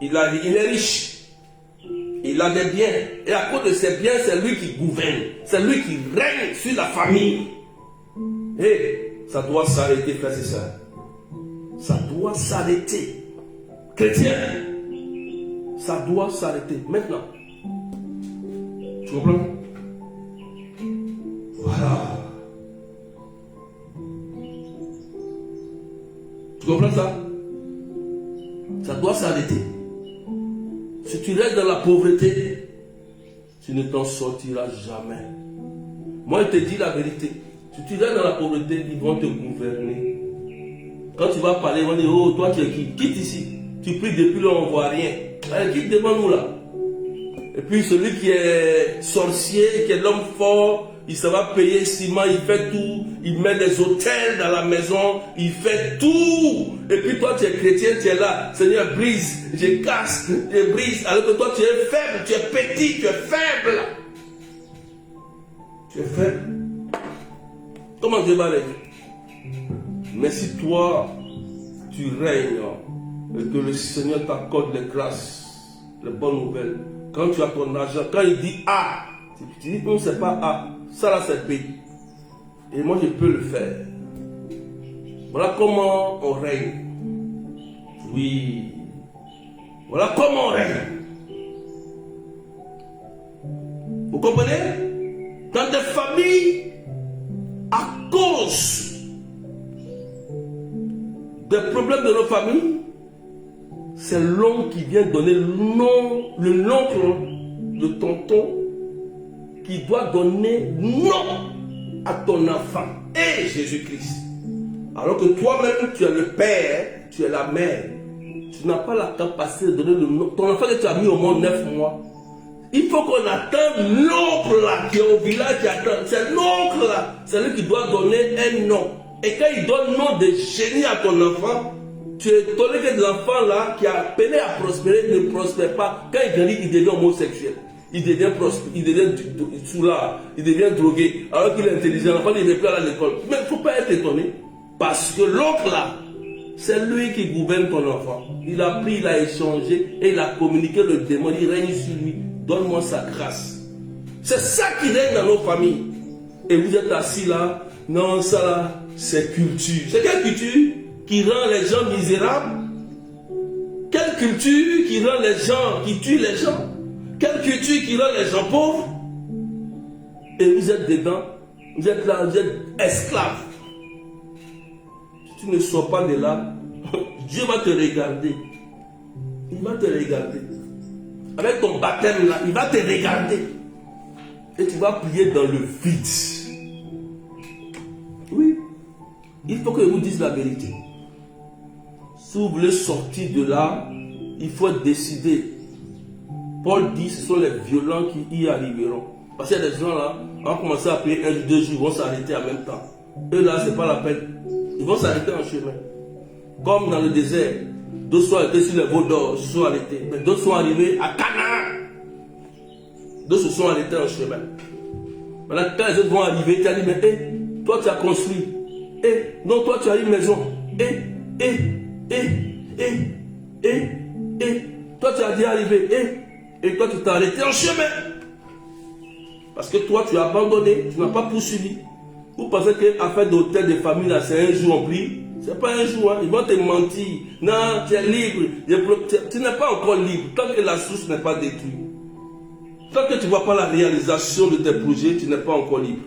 Il est riche. Il a des biens. Et à cause de ses biens, c'est lui qui gouverne. C'est lui qui règne sur la famille. Et ça doit s'arrêter, frères et sœurs. Ça doit s'arrêter. Chrétien, ça doit s'arrêter maintenant. Tu comprends? Voilà. Tu comprends ça? Ça doit s'arrêter. Si tu restes dans la pauvreté, tu ne t'en sortiras jamais. Moi, je te dis la vérité. Si tu restes dans la pauvreté, ils vont te gouverner. Quand tu vas parler, ils vont dire, oh, toi tu es qui? Quitte ici. Tu pries depuis là, on ne voit rien. Allez, quitte devant nous là. Et puis celui qui est sorcier, qui est l'homme fort, il se va payer ciment, il fait tout, il met des hôtels dans la maison, il fait tout. Et puis toi tu es chrétien, tu es là, Seigneur brise, je casse, je brise. Alors que toi tu es faible, tu es petit, tu es faible. Tu es faible. Comment Dieu va régner? Mais si toi tu règnes et que le Seigneur t'accorde les grâces, les bonnes nouvelles, quand tu as ton argent, quand il dit A, tu dis non, c'est pas A, ça là c'est B. Et moi je peux le faire. Voilà comment on règne. Oui. Voilà comment on règne. Vous comprenez? Dans des familles, à cause des problèmes de nos familles, c'est l'homme qui vient donner le l'oncle, le tonton, qui doit donner nom à ton enfant. Et Jésus-Christ. Alors que toi-même, tu es le père, tu es la mère. Tu n'as pas la capacité de donner le nom. Ton enfant que tu as mis au monde 9 mois. Il faut qu'on attende l'oncle là, qui est au village, qui attend. C'est l'oncle là, c'est lui qui doit donner un nom. Et quand il donne nom de génie à ton enfant, tu es étonné que l'enfant là, qui a appelé à prospérer, ne prospère pas. Quand il grandit, il devient homosexuel. Il devient soulard, il devient drogué. Alors qu'il est intelligent, l'enfant il n'est plus à l'école. Mais il ne faut pas être étonné. Parce que l'oncle là, c'est lui qui gouverne ton enfant. Il a pris, il a échangé et il a communiqué le démon. Il règne sur lui. Donne-moi sa grâce. C'est ça qui règne dans nos familles. Et vous êtes assis là. Non, ça là, c'est culture. C'est quelle culture qui rend les gens misérables? Quelle culture qui rend les gens, qui tue les gens? Quelle culture qui rend les gens pauvres? Et vous êtes dedans. Vous êtes là, vous êtes esclaves. Si tu ne sors pas de là, Dieu va te regarder. Il va te regarder. Avec ton baptême là, il va te regarder. Et tu vas prier dans le vide. Oui. Il faut que je vous dise la vérité. Si vous voulez sortir de là, il faut être décidé. Paul dit, ce sont les violents qui y arriveront. Parce qu'il y a des gens là, on va commencer à prier 1 ou 2 jours, ils vont s'arrêter en même temps. Eux là, c'est pas la peine. Ils vont s'arrêter en chemin. Comme dans le désert. D'autres sont arrêtés sur les veaux d'or, se sont arrêtés. Mais d'autres sont arrivés à Canaan. D'autres se sont arrêtés en chemin. Maintenant, quand les autres vont arriver, tu as dit, mais toi tu as construit. Non, toi tu as une maison. Toi tu as dit arriver. Et toi tu t'es arrêté en chemin. Parce que toi tu as abandonné, tu n'as pas poursuivi. Vous pensez que affaire d'hôtel de famille, là, c'est un jour on prie? C'est pas un jour, hein. Ils vont te mentir. Non, tu es libre. Tu n'es pas encore libre. Tant que la source n'est pas détruite. Tant que tu ne vois pas la réalisation de tes projets, tu n'es pas encore libre.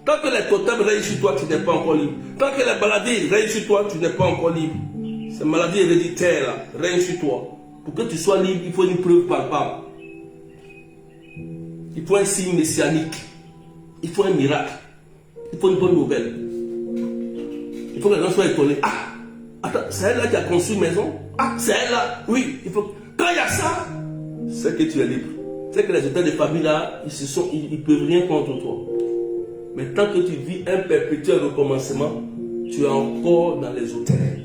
Tant que les totems règnent sur toi, tu n'es pas encore libre. Tant que les maladies règnent sur toi, tu n'es pas encore libre. Ces maladies héréditaires là, règnent sur toi. Pour que tu sois libre, il faut une preuve palpable. Il faut un signe messianique. Il faut un miracle. Il faut une bonne nouvelle. Il faut que les gens soient étonnés. Ah, attends, c'est elle là qui a construit une maison? Ah, c'est elle là? Oui, il faut. Quand il y a ça, c'est que tu es libre. C'est que les hôtels de famille là, ils ne peuvent rien contre toi. Mais tant que tu vis un perpétuel recommencement, tu es encore dans les hôtels.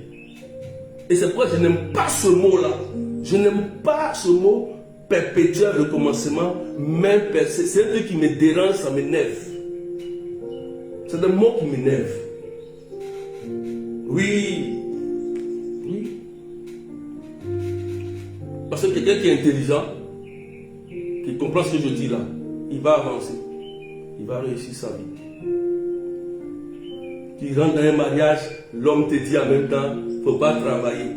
Et c'est pourquoi je n'aime pas ce mot là. Je n'aime pas ce mot perpétuel recommencement, même c'est un truc qui me dérange, ça m'énerve. C'est des mots qui m'énervent. Oui. Oui. Parce que quelqu'un qui est intelligent, qui comprend ce que je dis là, il va avancer. Il va réussir sa vie. Tu rentres dans un mariage, l'homme te dit en même temps, il ne faut pas travailler.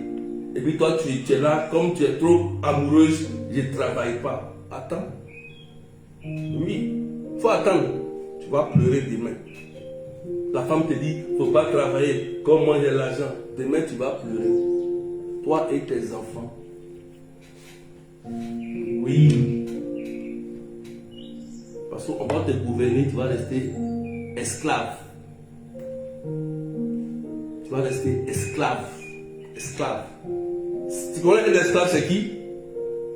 Et puis toi, tu es là, comme tu es trop amoureuse, je ne travaille pas. Attends. Oui, il faut attendre. Tu vas pleurer demain. La femme te dit, il ne faut pas travailler, comme moi j'ai l'argent. Demain, tu vas pleurer. Toi et tes enfants. Oui. Parce qu'on va te gouverner, tu vas rester esclave. Tu vas rester esclave. Esclave. Tu connais un esclave, c'est qui?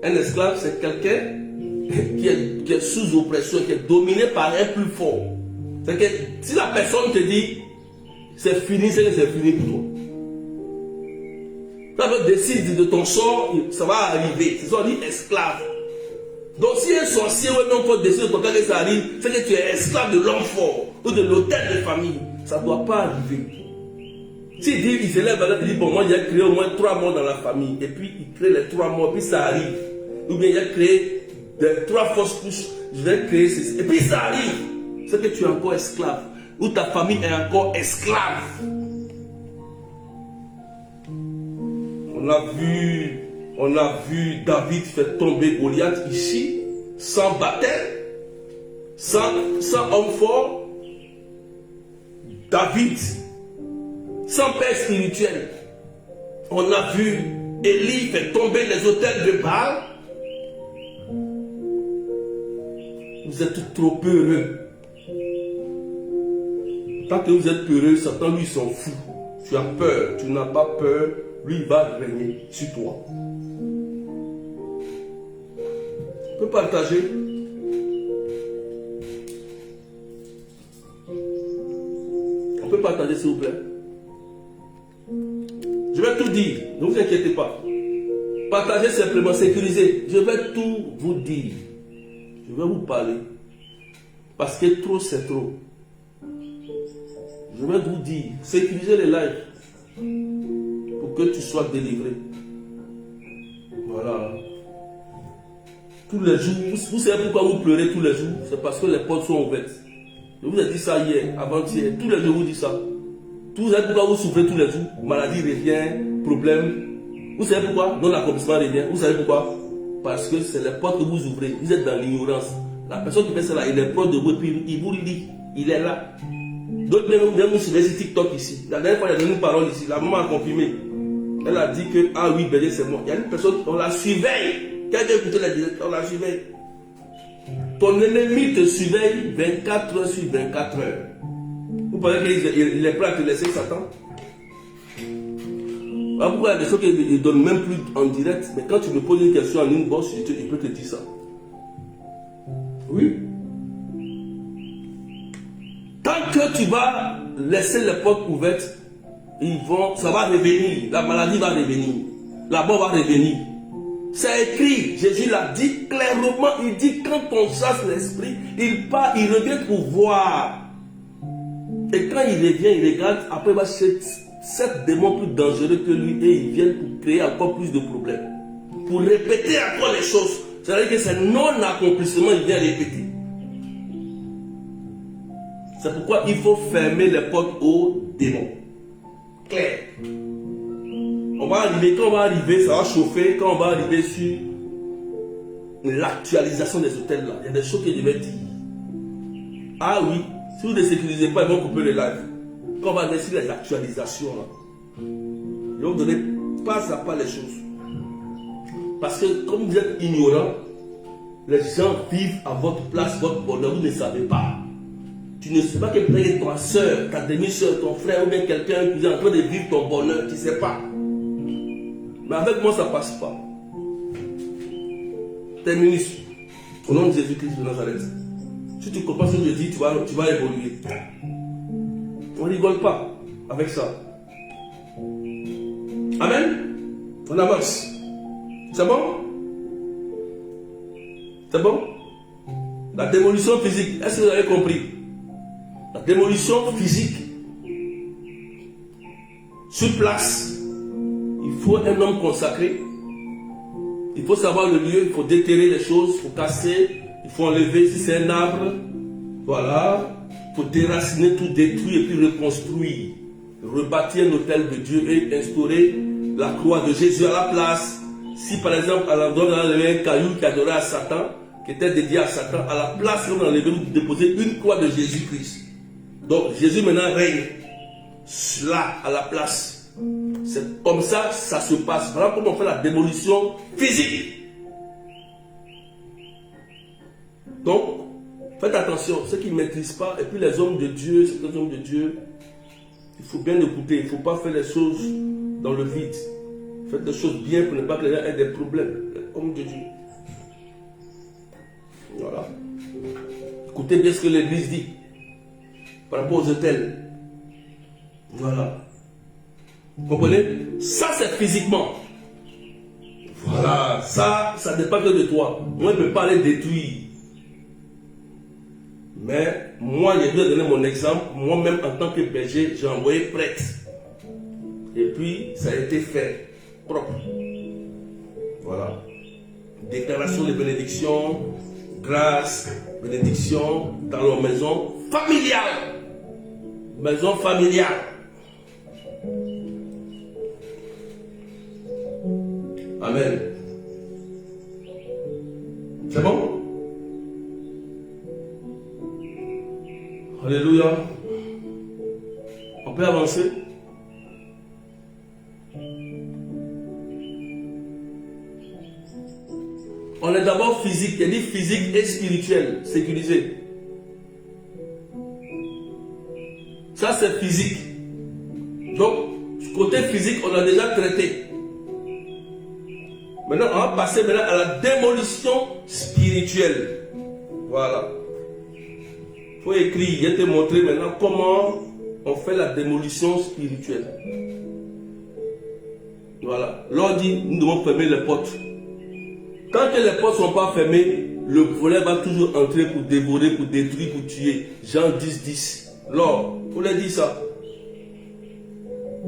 Un esclave, c'est quelqu'un qui est sous oppression, qui est dominé par un plus fort. C'est que si la personne te dit c'est fini, c'est que c'est fini pour toi. Ça veut décider de ton sort, ça va arriver. C'est ça, on dit esclave. Donc si un sorcier ou un homme fort décide de ton cas que ça arrive, c'est que tu es esclave de l'homme fort ou de l'hôtel de famille. Ça ne doit pas arriver. S'il dit, il se lève, il dit, bon, moi j'ai créé au moins 3 morts dans la famille, et puis il crée les 3 morts, puis ça arrive. Ou bien il a créé 3 fausses couches, je vais créer ceci, et puis ça arrive. C'est que tu es encore esclave, ou ta famille est encore esclave. On a vu David faire tomber Goliath ici, sans baptême, sans homme fort. David, sans père spirituel. On a vu Élie faire tomber les autels de Baal. Vous êtes trop peureux. Tant que vous êtes peureux, Satan lui s'en fout. Tu as peur, tu n'as pas peur, lui il va régner sur toi. On peut partager. On peut partager s'il vous plaît. Je vais tout dire, ne vous inquiétez pas. Partagez simplement, sécurisez. Je vais tout vous dire. Je vais vous parler. Parce que trop, c'est trop. Je vais vous dire, sécurisez les lives pour que tu sois délivré. Voilà. Tous les jours, vous savez pourquoi vous pleurez tous les jours? C'est parce que les portes sont ouvertes. Je vous ai dit ça hier, avant-hier. Tous les jours, je vous dis ça. Vous savez pourquoi vous souffrez tous les jours? Maladie revient, problème. Vous savez pourquoi? Non-accomplissement revient. Vous savez pourquoi? Parce que c'est les portes que vous ouvrez. Vous êtes dans l'ignorance. La personne qui fait ça là, il est proche de vous et puis il vous lit. Il est là. D'autres même vous suivez sur TikTok ici. La dernière fois, il y a donné une parole ici. La maman a confirmé. Elle a dit que, ah oui, Bélier, c'est moi. Il y a une personne, on la surveille. Quelqu'un écouté la direction, on la surveille. Ton ennemi te surveille 24 heures sur 24 heures. Vous pensez qu'il est prêt à te laisser Satan? Alors pourquoi il y a des choses qu'il ne donne même plus en direct, mais quand tu me poses une question en inbox, il peut te dire ça. Oui. Tant que tu vas laisser les portes ouvertes, ça va revenir. La maladie va revenir. La mort va revenir. C'est écrit. Jésus l'a dit clairement. Il dit quand on chasse l'esprit, il part, il revient pour voir. Et quand il revient, il regarde, après il va chercher 7 démons plus dangereux que lui et ils viennent pour créer encore plus de problèmes. Pour répéter encore les choses. C'est-à-dire que c'est non-accomplissement, il vient répéter. C'est pourquoi il faut fermer les portes aux démons. Clair. On va arriver, quand on va arriver, ça va chauffer. Quand on va arriver sur l'actualisation des hôtels là, il y a des choses que je vais dire. Ah oui, si vous ne sécurisez pas, ils vont couper le live. Quand on va aller sur les actualisations là, ils vont donner pas à pas les choses. Parce que comme vous êtes ignorant, les gens vivent à votre place, votre bonheur, vous ne savez pas. Tu ne sais pas que peut-être ta soeur, ta demi-soeur, ton frère ou bien quelqu'un qui est en train de vivre ton bonheur, tu ne sais pas. Mais avec moi, ça ne passe pas. Terminus. Au nom de Jésus-Christ de Nazareth. Si tu comprends ce que je dis, tu vas évoluer. On ne rigole pas avec ça. Amen. On avance. C'est bon? C'est bon? La démolition physique, est-ce que vous avez compris? La démolition physique. Sur place, il faut un homme consacré. Il faut savoir le lieu, il faut déterrer les choses, il faut casser, il faut enlever si c'est un arbre. Voilà. Il faut déraciner, tout détruire et puis reconstruire. Rebâtir un hôtel de Dieu et instaurer la croix de Jésus à la place. Si par exemple, à l'endroit où on a enlevé un caillou qui adorait à Satan, qui était dédié à Satan, à la place où on a enlevé, vous déposez une croix de Jésus-Christ. Donc Jésus maintenant règne là, à la place. C'est comme ça, ça se passe. Voilà comment on fait la démolition physique. Donc, faites attention, ceux qui ne maîtrisent pas, et puis les hommes de Dieu, certains hommes de Dieu, il faut bien écouter, il ne faut pas faire les choses dans le vide. Faites les choses bien pour ne pas que les gens aient des problèmes. Les hommes de Dieu. Voilà. Écoutez bien ce que l'Église dit par rapport aux hôtels. Voilà. Vous comprenez? Ça, c'est physiquement. Voilà. Ça dépend que de toi. Moi, je ne peux pas les détruire. Mais moi, j'ai dû donner mon exemple. Moi-même, en tant que berger, j'ai envoyé prêtre. Et puis, ça a été fait propre. Voilà. Déclaration de bénédiction, grâce, bénédiction dans leur maison familiale. Maison familiale. Amen. C'est bon? Alléluia. On peut avancer? On est d'abord physique, il dit physique et spirituel, sécurisé. Ça c'est physique. Donc, côté physique, on a déjà traité. Maintenant, on va passer maintenant à la démolition spirituelle. Voilà. Il faut écrire, je vais te montrer maintenant comment on fait la démolition spirituelle. Voilà. L'on dit, nous devons fermer les portes. Tant que les portes ne sont pas fermées, le volet va toujours entrer pour dévorer, pour détruire, pour tuer. Jean 10, 10. Lors, vous leur dites ça.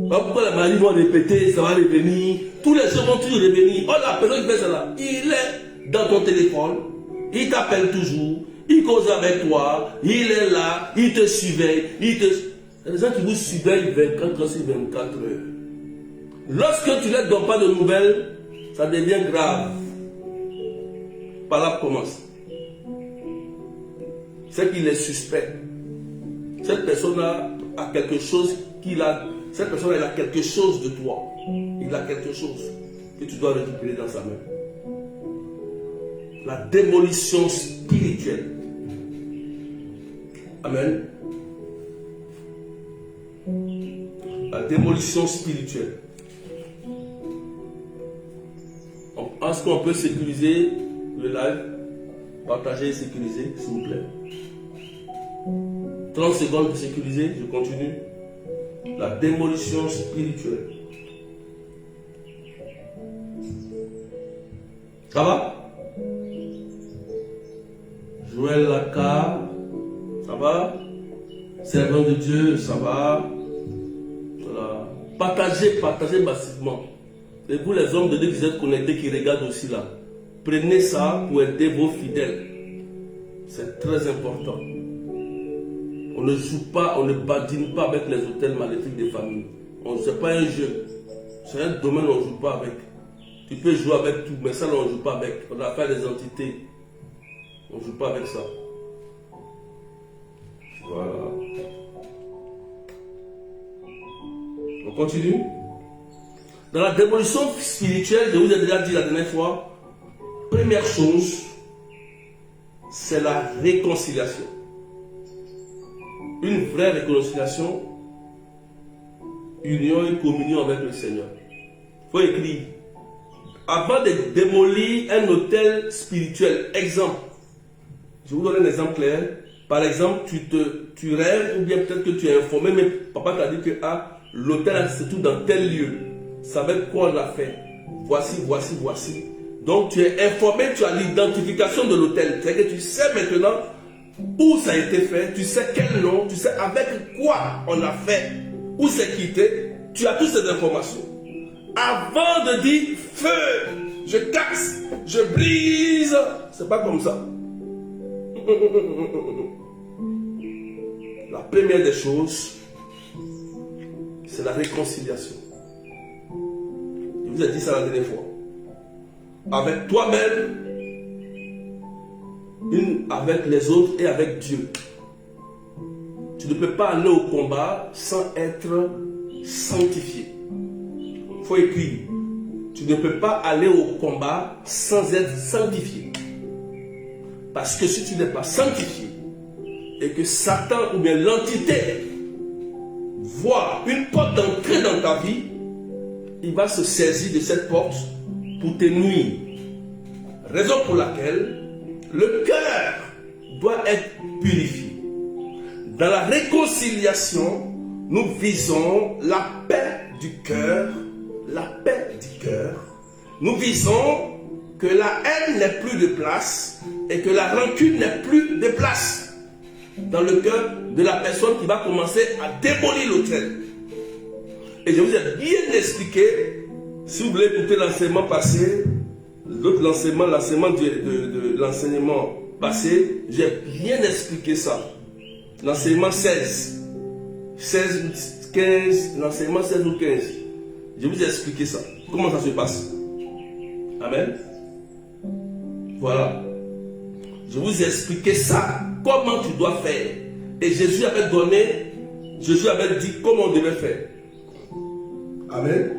Pourquoi les maris vont répéter, ça va revenir. Tous les gens vont toujours revenir. Oh, la personne qui fait ça là, il est dans ton téléphone, il t'appelle toujours, il cause avec toi, il est là, il te surveille, il y a des gens qui vous surveillent 24 heures sur 24 heures. Lorsque tu ne leur donnes pas de nouvelles, ça devient grave. Par là commence. C'est qu'il est suspect. Cette personne-là a quelque chose qu'il a. Cette personne, elle a quelque chose de toi. Il a quelque chose que tu dois récupérer dans sa main. La démolition spirituelle. Amen. La démolition spirituelle. Est-ce qu'on peut sécuriser le live? Partager et sécuriser, s'il vous plaît. 30 secondes pour sécuriser, je continue. La démolition spirituelle. Ça va? Joël Lacar, ça va? Servant de Dieu, ça va? Voilà. Partagez massivement. Et vous les hommes de Dieu qui êtes connectés, qui regardent aussi là, prenez ça pour aider vos fidèles. C'est très important. On ne joue pas, on ne badine pas avec les hôtels maléfiques des familles. Ce n'est pas un jeu. C'est un domaine où on ne joue pas avec. Tu peux jouer avec tout, mais ça, on ne joue pas avec. On a affaire des entités. On ne joue pas avec ça. Voilà. On continue. Dans la démolition spirituelle, je vous ai déjà dit la dernière fois, première chose, c'est la réconciliation. Une vraie réconciliation, union et communion avec le Seigneur. Il faut écrire. Avant de démolir un hôtel spirituel, exemple, je vous donne un exemple clair. Par exemple, tu rêves ou bien peut-être que tu es informé, mais papa t'a dit que l'hôtel se trouve dans tel lieu. Ça va être quoi on l'a fait? Voici. Donc tu es informé, tu as l'identification de l'hôtel. C'est-à-dire que tu sais maintenant où ça a été fait, tu sais quel nom, tu sais avec quoi on a fait, où c'est quitté, tu as toutes ces informations. Avant de dire feu, je casse, je brise, c'est pas comme ça. La première des choses, c'est la réconciliation. Je vous ai dit ça la dernière fois. Avec toi-même, avec les autres et avec Dieu. Tu ne peux pas aller au combat sans être sanctifié. Il faut écrire. Tu ne peux pas aller au combat sans être sanctifié. Parce que si tu n'es pas sanctifié et que Satan ou bien l'entité voit une porte d'entrée dans ta vie, il va se saisir de cette porte pour te nuire. Raison pour laquelle le cœur doit être purifié. Dans la réconciliation, nous visons la paix du cœur. La paix du cœur. Nous visons que la haine n'ait plus de place et que la rancune n'ait plus de place dans le cœur de la personne qui va commencer à démolir l'autel. Et je vous ai bien expliqué, si vous voulez écouter l'enseignement passé, l'autre l'enseignement de l'enseignement passé, j'ai bien expliqué ça. L'enseignement 16, 15, l'enseignement 16 ou 15. Je vous ai expliqué ça. Comment ça se passe? Amen. Voilà. Je vous ai expliqué ça. Comment tu dois faire. Et Jésus avait dit comment on devait faire. Amen.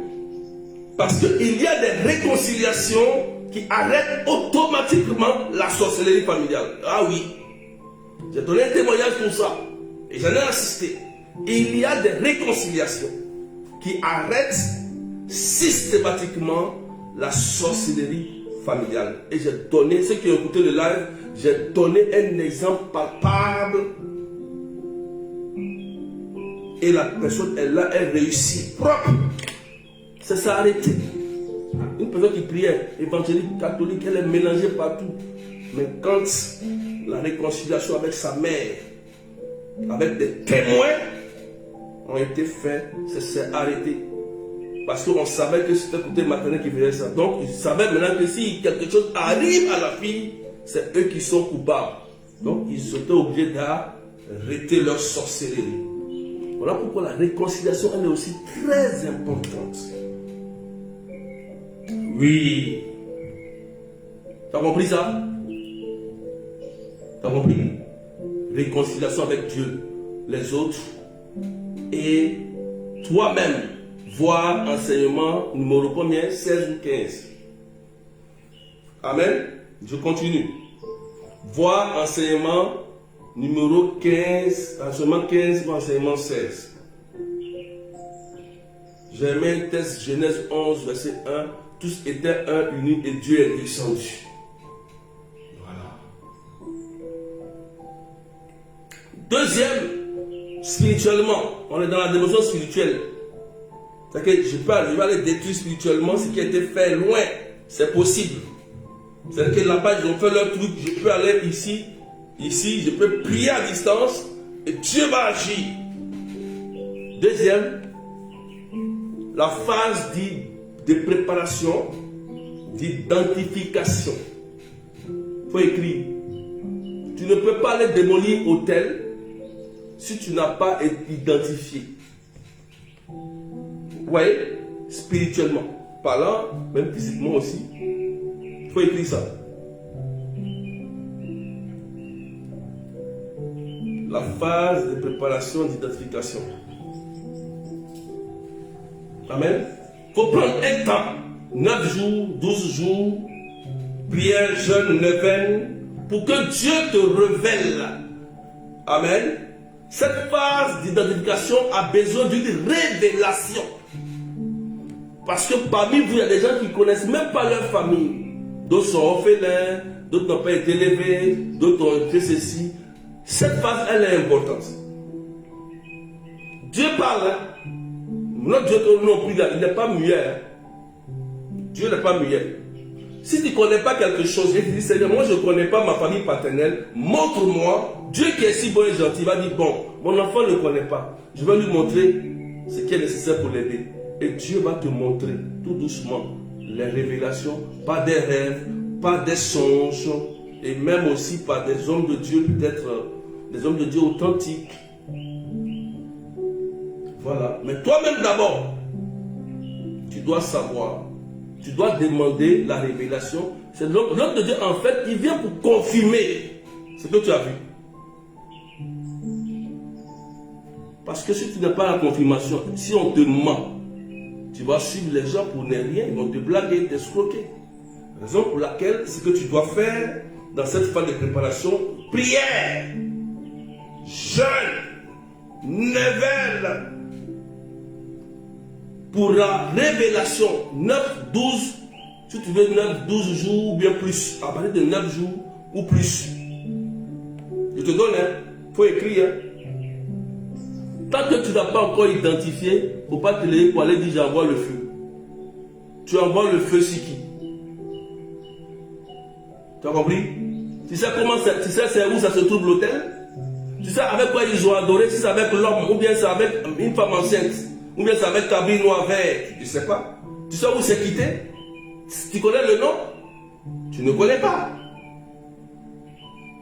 Parce qu'il y a des réconciliations qui arrêtent automatiquement la sorcellerie familiale. Ah oui. J'ai donné un témoignage pour ça. Et j'en ai assisté. Il y a des réconciliations qui arrêtent systématiquement la sorcellerie familiale. Et j'ai donné, ceux qui ont écouté le live, j'ai donné un exemple palpable. Et la personne, elle réussit propre. Ça s'est arrêté. Une personne qui priait, évangélique, catholique, elle est mélangée partout. Mais quand la réconciliation avec sa mère, avec des témoins, ont été faits, ça s'est arrêté. Parce qu'on savait que c'était le côté maternel qui faisait ça. Donc, ils savaient maintenant que si quelque chose arrive à la fille, c'est eux qui sont coupables. Donc, ils étaient obligés d'arrêter leur sorcellerie. Voilà pourquoi la réconciliation, elle est aussi très importante. Oui. Tu as compris ça? Tu as compris? Réconciliation avec Dieu, les autres et toi-même. Voir enseignement numéro combien? 16 ou 15. Amen. Je continue. Voir enseignement numéro 15, enseignement 15 ou enseignement 16. J'ai mis un texte, Genèse 11, verset 1. Tous étaient un, unis et Dieu est descendu. Voilà. Deuxième, spirituellement, on est dans la dimension spirituelle. C'est-à-dire que je vais aller détruire spirituellement ce qui a été fait loin. C'est possible. C'est-à-dire que là-bas, ils ont fait leur truc. Je peux aller ici, je peux prier à distance et Dieu va agir. Deuxième, la phase de préparation, d'identification. Il faut écrire. Tu ne peux pas aller démolir l'autel si tu n'as pas identifié. Oui, spirituellement parlant, même physiquement aussi. Il faut écrire ça. La phase de préparation d'identification. Amen. Il faut prendre un temps, 9 jours, 12 jours, prière, jeûne, neuvaine, pour que Dieu te révèle. Amen. Cette phase d'identification a besoin d'une révélation. Parce que parmi vous, il y a des gens qui ne connaissent même pas leur famille. D'autres sont orphelins, d'autres n'ont pas été élevés, d'autres ont fait ceci. Cette phase, elle est importante. Dieu parle. Notre Dieu non plus, il n'est pas muet. Dieu n'est pas muet. Si tu ne connais pas quelque chose, et tu dis, Seigneur, moi je ne connais pas ma famille paternelle, montre-moi. Dieu qui est si bon et gentil va dire, bon, mon enfant ne connaît pas. Je vais lui montrer ce qui est nécessaire pour l'aider. Et Dieu va te montrer tout doucement les révélations, pas des rêves, pas des songes, et même aussi par des hommes de Dieu, peut-être des hommes de Dieu authentiques. Voilà. Mais toi-même d'abord, tu dois savoir, tu dois demander la révélation. C'est l'homme de Dieu, en fait, il vient pour confirmer ce que tu as vu. Parce que si tu n'as pas la confirmation, si on te ment, tu vas suivre les gens pour ne rien, ils vont te blaguer, t'escroquer. Raison pour laquelle ce que tu dois faire dans cette phase de préparation, prière, jeûne, neuvaine, pour la révélation, 9, 12, si tu veux 9, 12 jours ou bien plus, à partir de 9 jours ou plus. Je te donne, il faut écrire. Tant que tu n'as pas encore identifié, il ne faut pas te lever pour aller dire j'envoie le feu. Tu envoies le feu sur qui? Tu as compris? Tu sais comment tu sais c'est où ça se trouve l'autel? Tu sais avec quoi ils ont adoré? Si c'est avec l'homme, ou bien c'est avec une femme enceinte, ou bien c'est avec cabri noir vert, tu ne sais pas. Tu sais où c'est quitté? Tu connais le nom? Tu ne connais pas.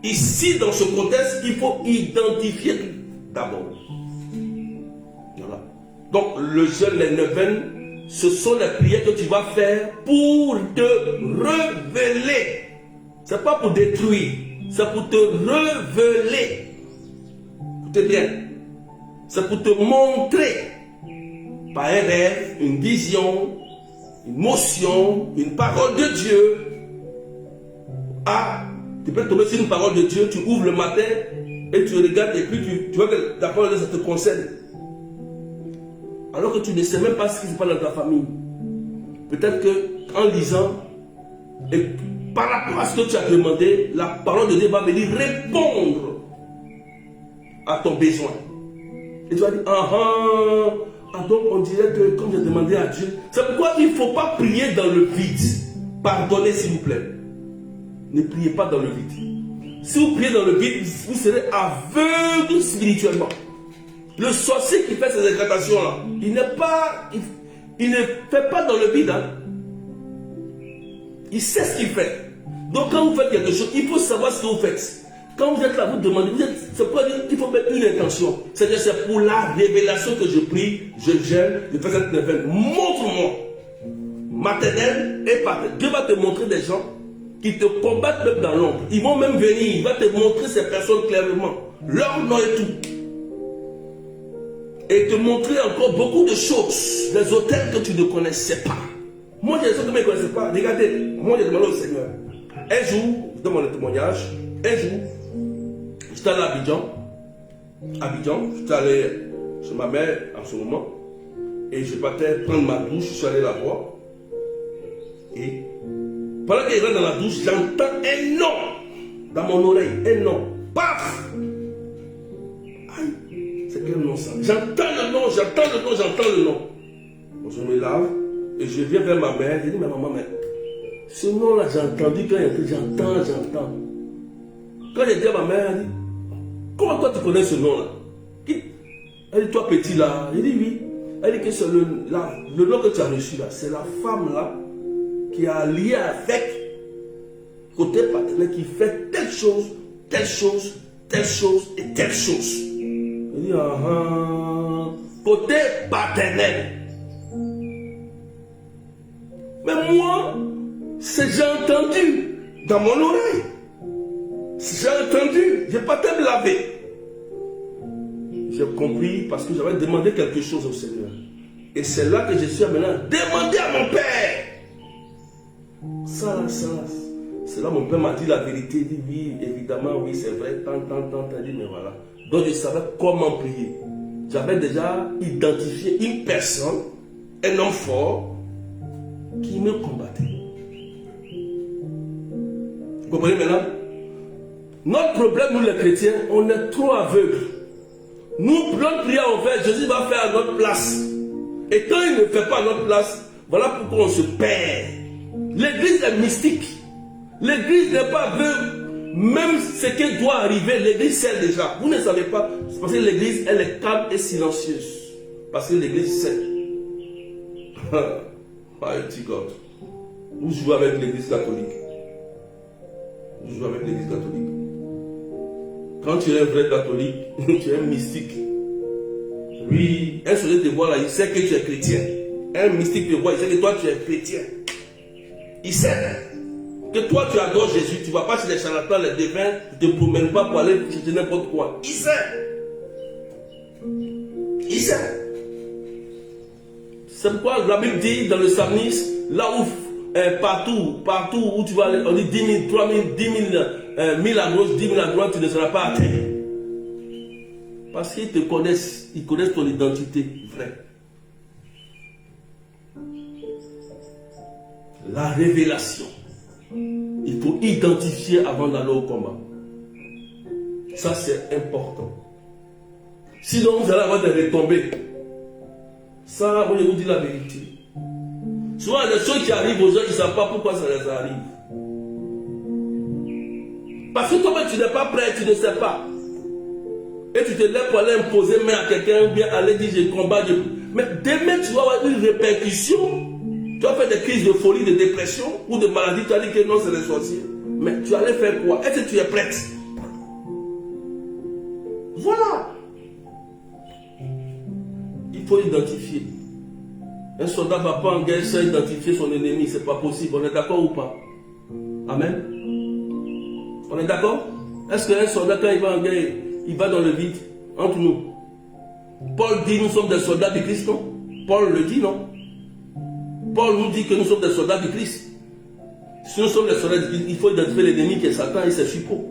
Ici, dans ce contexte, il faut identifier d'abord. Voilà. Donc, le jeûne, les neuvaines, ce sont les prières que tu vas faire pour te révéler. Ce n'est pas pour détruire, c'est pour te révéler. Écoutez bien, c'est pour te montrer par un rêve, une vision, une motion, une parole de Dieu. Ah, tu peux tomber sur une parole de Dieu, tu ouvres le matin et tu regardes et puis tu vois que la parole de Dieu, ça te concerne. Alors que tu ne sais même pas ce qui se passe dans ta famille. Peut-être qu'en lisant, et par rapport à ce que tu as demandé, la parole de Dieu va venir répondre à ton besoin. Et tu vas dire, donc on dirait que comme j'ai demandé à Dieu, c'est pourquoi il ne faut pas prier dans le vide. Pardonnez s'il vous plaît. Ne priez pas dans le vide. Si vous priez dans le vide, vous serez aveugle spirituellement. Le sorcier qui fait ces incantations-là, il ne fait pas dans le vide. Hein. Il sait ce qu'il fait. Donc quand vous faites quelque chose, il faut savoir ce que vous faites. Quand vous êtes là, vous demandez, c'est pas dire qu'il faut mettre une intention. C'est-à-dire c'est pour la révélation que je prie, je gêne, je fais cette neuvaine. Montre-moi, maternelle et paternelle. Dieu va te montrer des gens qui te combattent même dans l'ombre. Ils vont même venir, il va te montrer ces personnes clairement. Leur nom et tout. Et te montrer encore beaucoup de choses, des hôtels que tu ne connaissais pas. Moi, j'ai des choses que je ne connaissais pas. Regardez, moi, j'ai demandé au Seigneur. Un jour, je demande un témoignage. Un jour, j'étais allé à Abidjan, j'étais allé chez ma mère en ce moment. Et je partais prendre ma douche, je suis allé la voir. Et pendant qu'elle rentre dans la douche, j'entends un nom dans mon oreille. Un nom. Paf! C'est quel nom ça? J'entends le nom. Bon, je me lave et je viens vers ma mère. Je dis, mais maman, mais ce nom-là, j'ai entendu quand j'entends. Quand j'ai dit à ma mère, elle dit, comment toi tu connais ce nom-là? Elle dit, toi petit là. Je dis, oui. Elle dit que c'est le nom que tu as reçu là. C'est la femme là qui a lié avec côté partenaire qui fait telle chose et telle chose. Il dit, côté paternel. Mais moi, j'ai entendu dans mon oreille. J'ai entendu, je n'ai pas été lavé. J'ai compris parce que j'avais demandé quelque chose au Seigneur. Et c'est là que je suis maintenant demandé à mon Père. Ça. C'est là mon Père m'a dit la vérité. Il dit, oui, évidemment, oui, c'est vrai, tant. Il dit, mais voilà. Donc je savais comment prier. J'avais déjà identifié une personne, un homme fort, qui me combattait. Vous comprenez maintenant? Notre problème, nous les chrétiens, on est trop aveugles. Nous, notre prière en fait, Jésus va faire à notre place. Et quand il ne fait pas à notre place, voilà pourquoi on se perd. L'église est mystique. L'église n'est pas aveugle. Même ce qui doit arriver, l'église sait déjà. Vous ne savez pas. C'est parce que l'église, elle est calme et silencieuse. Parce que l'église sait. Mighty God. Vous jouez avec l'église catholique. Vous jouez avec l'église catholique. Quand tu es un vrai catholique, tu es un mystique. Oui, un soldat te voit là, il sait que tu es chrétien. Un mystique te voit, il sait que toi tu es chrétien. Il sait que toi tu adores Jésus. Tu ne vas pas chez les charlatans, les devins, tu ne te promènes pas pour aller chercher n'importe quoi. Il sait. Il sait. C'est pourquoi la Bible dit dans le psalmiste, là où partout où tu vas aller, on dit 10 000, 3 000, 10 000, 1000 à gauche, 10 000 à droite, tu ne seras pas atteint. Parce qu'ils te connaissent, ils connaissent ton identité vraie. La révélation. Il faut identifier avant d'aller au combat. Ça, c'est important. Sinon, vous allez avoir des retombées. Ça, moi, je vous dis la vérité. Souvent, les choses qui arrivent aux gens, ils ne savent pas pourquoi ça les arrive. Parce que toi-même, tu n'es pas prêt, tu ne sais pas. Et tu te lèves pour aller imposer main à quelqu'un, ou bien aller dire je combats. Mais demain, tu vas avoir une répercussion. Tu vas faire des crises de folie, de dépression ou de maladie. Tu as dit que non, c'est les sorciers. Mais tu allais faire quoi? Est-ce que tu es prête? Voilà. Il faut identifier. Un soldat ne va pas en guerre sans identifier son ennemi. Ce n'est pas possible. On est d'accord ou pas? Amen. On est d'accord? Est-ce qu'un soldat, quand il va en guerre, il va dans le vide? Entre nous. Paul dit nous sommes des soldats du Christ, non? Paul le dit, non? Paul nous dit que nous sommes des soldats du Christ. Si nous sommes des soldats du Christ, il faut identifier l'ennemi qui est Satan et ses suppôts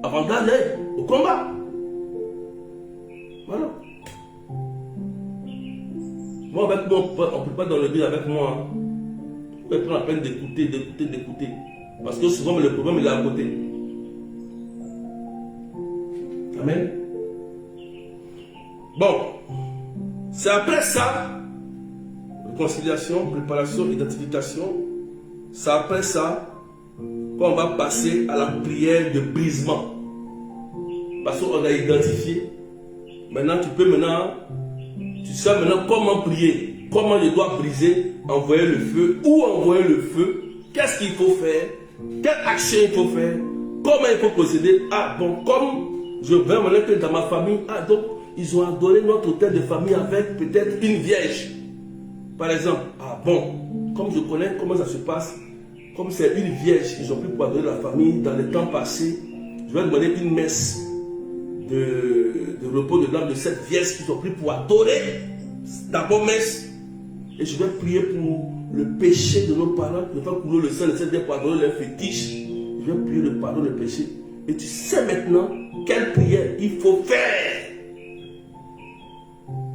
avant d'aller au combat. Voilà. Moi, avec moi, on ne peut pas dans le vide avec moi. Hein. Vous pouvez prendre la peine d'écouter. Parce que souvent, le problème, il est à côté. Amen. Bon. C'est après ça, réconciliation, préparation, identification. C'est après ça qu'on va passer à la prière de brisement. Parce qu'on a identifié. Maintenant, tu sais maintenant comment prier, comment je dois briser, envoyer le feu, où envoyer le feu, qu'est-ce qu'il faut faire, quelle action il faut faire, comment il faut procéder. Ah bon, comme je vois maintenant que dans ma famille, ah donc, ils ont adoré notre hôtel de famille avec peut-être une vierge. Par exemple, ah bon, comme je connais comment ça se passe, comme c'est une vierge, ils ont pu pour adorer la famille dans les temps passés, je vais demander une messe de repos de l'âme de cette vierge qu'ils ont pris pour adorer. D'abord messe. Et je vais prier pour le péché de nos parents, ne pas couler le sang de cette vierge pour adorer leur fétiche. Je vais prier le pardon des péchés. Et tu sais maintenant quelle prière il faut faire.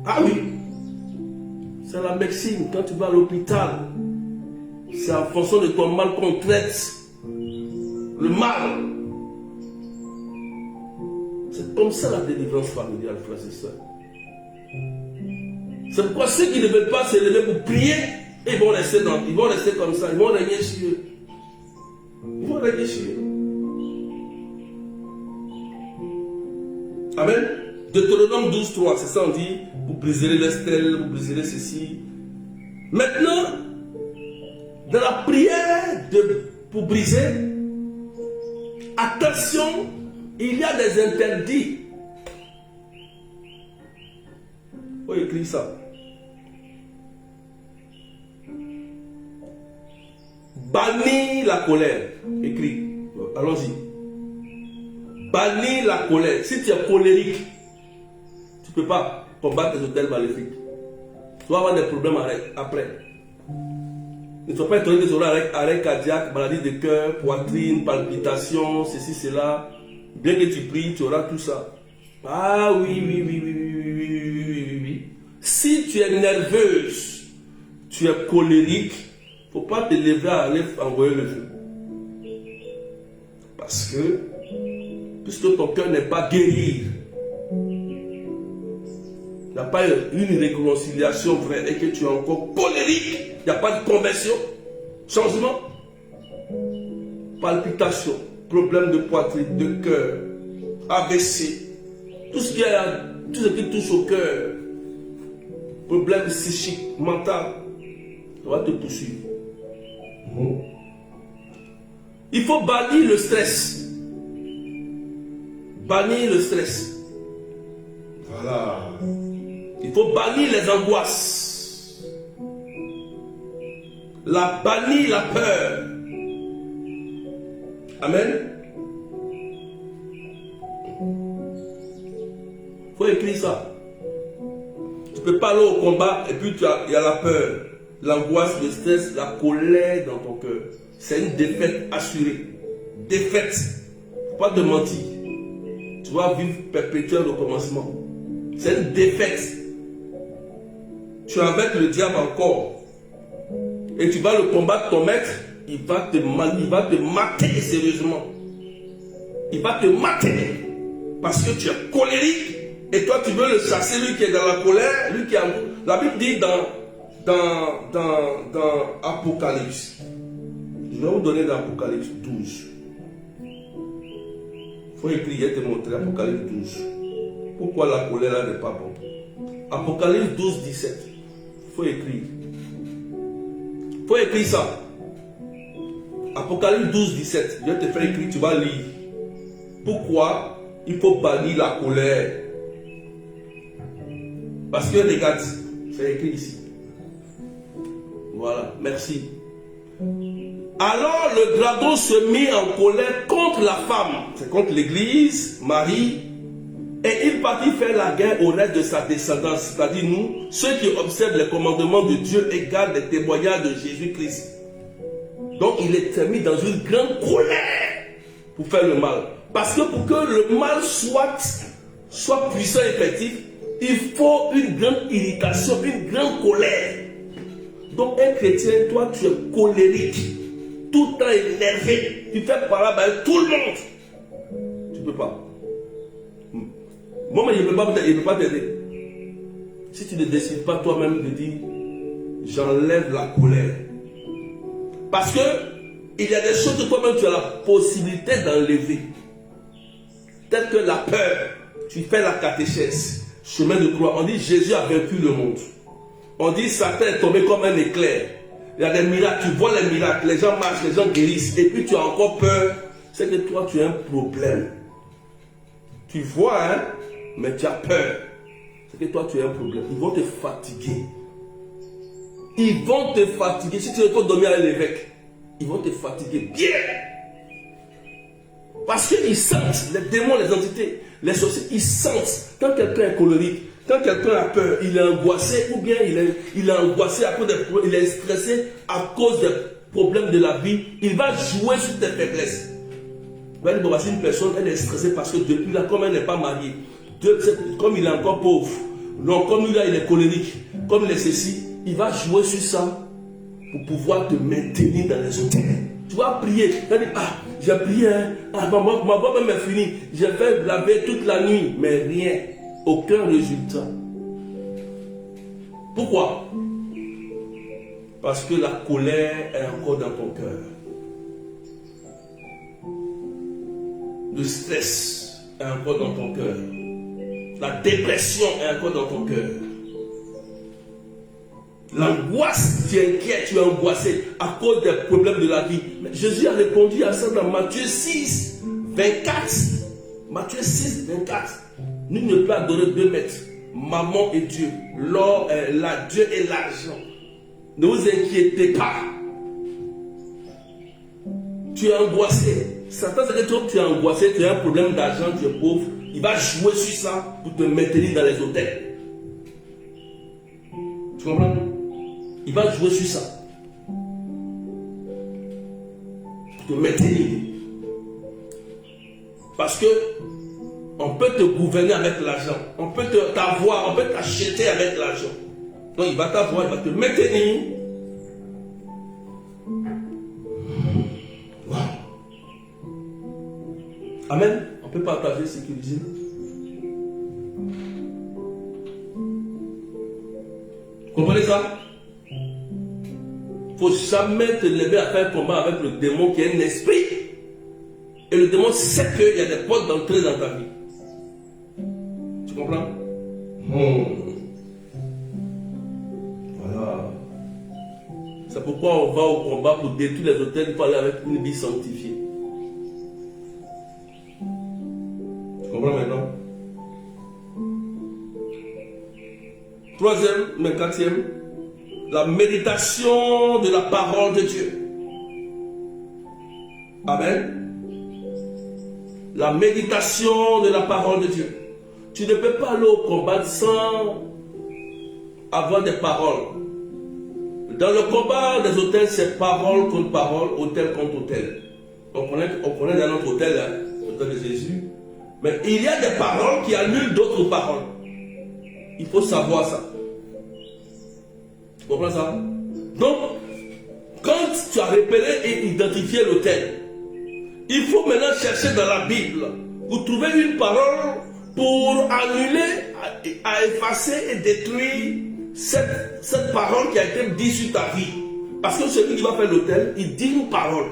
Ah oui. C'est la médecine. Quand tu vas à l'hôpital, c'est en fonction de ton mal qu'on traite le mal. C'est comme ça la délivrance familiale, frères et sœurs. C'est pourquoi ceux qui ne veulent pas se lever pour prier, ils vont rester comme ça, ils vont régner sur eux. Ils vont régner sur eux. Amen. Deutéronome 12:3, c'est ça on dit, vous briserez les stèles, vous briserez ceci. Maintenant, dans la prière pour briser, attention, il y a des interdits. Il faut écrire ça. Bannir la colère. Écrit. Allons-y. Bannir la colère. Si tu es colérique, tu ne peux pas combattre les hôtels maléfiques. Tu vas avoir des problèmes après. Ne sois pas étonné que tu auras arrêt cardiaque, maladie de cœur, poitrine, palpitations, ceci, cela. Bien que tu pries, tu auras tout ça. Ah oui. Si tu es nerveuse, tu es colérique, il ne faut pas te lever à aller envoyer le feu. Parce que, puisque ton cœur n'est pas guéri, il n'y a pas une réconciliation vraie et que tu es encore colérique, il n'y a pas de conversion, changement, palpitations, problèmes de poitrine, de cœur, AVC, tout ce qui touche au cœur, problème psychique, mental, ça va te poursuivre. Il faut bannir le stress. Bannir le stress. Voilà. Il faut bannir les angoisses. Bannir la peur. Amen. Il faut écrire ça. Tu ne peux pas aller au combat et puis il y a la peur, l'angoisse, le stress, la colère dans ton cœur. C'est une défaite assurée. Défaite. Il ne faut pas te mentir. Tu vas vivre perpétuel au commencement. C'est une défaite. Tu es avec le diable encore. Et tu vas le combattre, ton maître, il va te mater sérieusement. Il va te mater. Parce que tu es colérique. Et toi, tu veux le chasser, lui qui est dans la colère, lui qui a... La Bible dit dans Apocalypse. Je vais vous donner dans Apocalypse 12. Il faut écrire, je vais te montrer Apocalypse 12. Pourquoi la colère là n'est pas bonne. Apocalypse 12, 17. Il faut écrire. Il faut écrire ça. Apocalypse 12, 17. Je vais te faire écrire, tu vas lire. Pourquoi il faut bannir la colère. Parce que regarde, c'est écrit ici. Voilà, merci. Alors le dragon se mit en colère contre la femme, c'est contre l'église, Marie, et il partit faire la guerre au reste de sa descendance, c'est-à-dire nous, ceux qui observent les commandements de Dieu et gardent les témoignages de Jésus-Christ. Donc il est mis dans une grande colère pour faire le mal. Parce que pour que le mal soit puissant et effectif, il faut une grande irritation, une grande colère. Donc un chrétien, toi tu es colérique, tout le temps énervé, tu fais parler avec tout le monde. Tu ne peux pas. Moi, je ne peux pas t'aider. Si tu ne décides pas toi-même de dire, j'enlève la colère. Parce que il y a des choses que toi-même tu as la possibilité d'enlever. Telles que la peur. Tu fais la catéchèse. Chemin de croix. On dit Jésus a vaincu le monde. On dit Satan est tombé comme un éclair. Il y a des miracles. Tu vois les miracles. Les gens marchent, les gens guérissent. Et puis tu as encore peur. C'est que toi tu as un problème. Tu vois, hein, mais tu as peur. C'est que toi tu as un problème. Ils vont te fatiguer. Ils vont te fatiguer. Si tu retournes dormir à l'évêque, ils vont te fatiguer bien. Parce qu'ils sentent, les démons, les entités, les sorciers, ils sentent. Quand quelqu'un est colérique, quand quelqu'un a peur, il est angoissé, ou bien il est angoissé à cause des problèmes, il est stressé à cause des problèmes de la vie, il va jouer sur tes faiblesses. Vous allez voir, si une personne, elle est stressée parce que depuis là, comme elle n'est pas mariée, comme il est encore pauvre, donc comme lui là, il est colérique, comme il est ceci, il va jouer sur ça pour pouvoir te maintenir dans les hôtels. Tu vas prier, tu vas dire, ah, j'ai prié, hein, ah, ma voix même est finie, j'ai fait laver toute la nuit, mais rien, aucun résultat. Pourquoi? Parce que la colère est encore dans ton cœur. Le stress est encore dans ton cœur. La dépression est encore dans ton cœur. L'angoisse, tu es inquiet, tu es angoissé à cause des problèmes de la vie. Mais Jésus a répondu à ça dans Matthieu 6, 24. Matthieu 6, 24. Nul ne peut adorer deux maîtres, maman et Dieu. L'or, Dieu et l'argent. Ne vous inquiétez pas. Tu es angoissé. Satan, c'est que toi, tu es angoissé, tu as un problème d'argent, tu es pauvre. Il va jouer sur ça pour te maintenir dans les hôtels. Tu comprends? Il va jouer sur ça. Pour te maintenir. Parce que on peut te gouverner avec l'argent. On peut t'avoir, on peut t'acheter avec l'argent. Donc il va t'avoir, il va te maintenir. Wow. Amen. On peut partager ce qu'il dit. Vous comprenez ça? Il ne faut jamais te lever à faire un combat avec le démon qui est un esprit. Et le démon sait qu'il y a des portes d'entrée dans ta vie. Tu comprends? Voilà. C'est pourquoi on va au combat pour détruire les autels. Il faut aller avec une vie sanctifiée. Tu comprends maintenant? Troisième, mais quatrième, la méditation de la parole de Dieu. Amen. La méditation de la parole de Dieu. Tu ne peux pas aller au combat sans avoir des paroles. Dans le combat des autels, c'est parole contre parole, autel contre autel. On connaît dans notre autel, l'autel de Jésus. Mais il y a des paroles qui annulent d'autres paroles. Il faut savoir ça. Tu comprends ça? Donc, quand tu as repéré et identifié l'autel, il faut maintenant chercher dans la Bible pour trouver une parole pour annuler, à effacer et détruire cette parole qui a été dite sur ta vie. Parce que celui qui va faire l'autel, il dit une parole,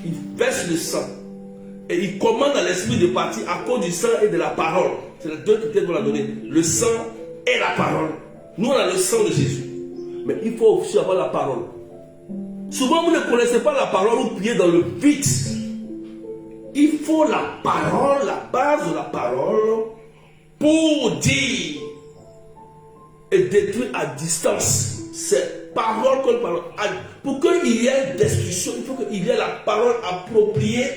il verse le sang et il commande à l'esprit de partir à cause du sang et de la parole. C'est les deux critères qu'on a donné, le sang et la parole. Nous on a le sang de Jésus, mais il faut aussi avoir la parole. Souvent vous ne connaissez pas la parole, vous priez dans le vide. Il faut la parole, la base de la parole, pour dire et détruire à distance. C'est parole contre parole. Pour qu'il y ait destruction, il faut qu'il y ait la parole appropriée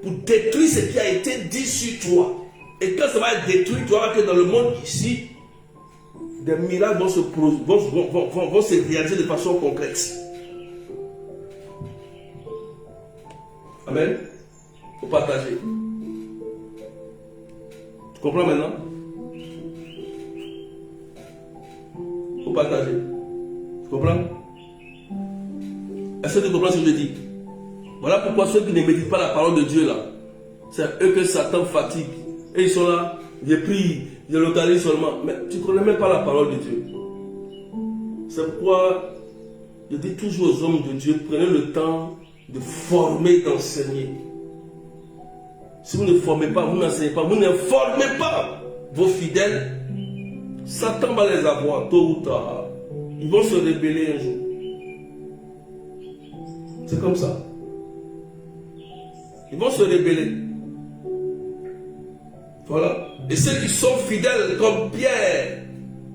pour détruire ce qui a été dit sur toi. Et quand ça va être détruit, tu vas voir que dans le monde ici, des miracles vont se réaliser de façon concrète. Amen. Pour partager. Tu comprends maintenant? Pour partager. Tu comprends? Est-ce que tu comprends ce que je dis? Voilà pourquoi ceux qui ne méditent pas la parole de Dieu là, c'est eux que Satan fatigue. Et ils sont là, je prie, je localise seulement. Mais tu ne connais même pas la parole de Dieu. C'est pourquoi je dis toujours aux hommes de Dieu, prenez le temps de former, d'enseigner. Si vous ne formez pas, vous n'enseignez pas, vous ne formez pas vos fidèles, Satan va les avoir tôt ou tard. Ils vont se rébeller un jour. C'est comme ça. Ils vont se rébeller. Voilà. Et ceux qui sont fidèles comme Pierre,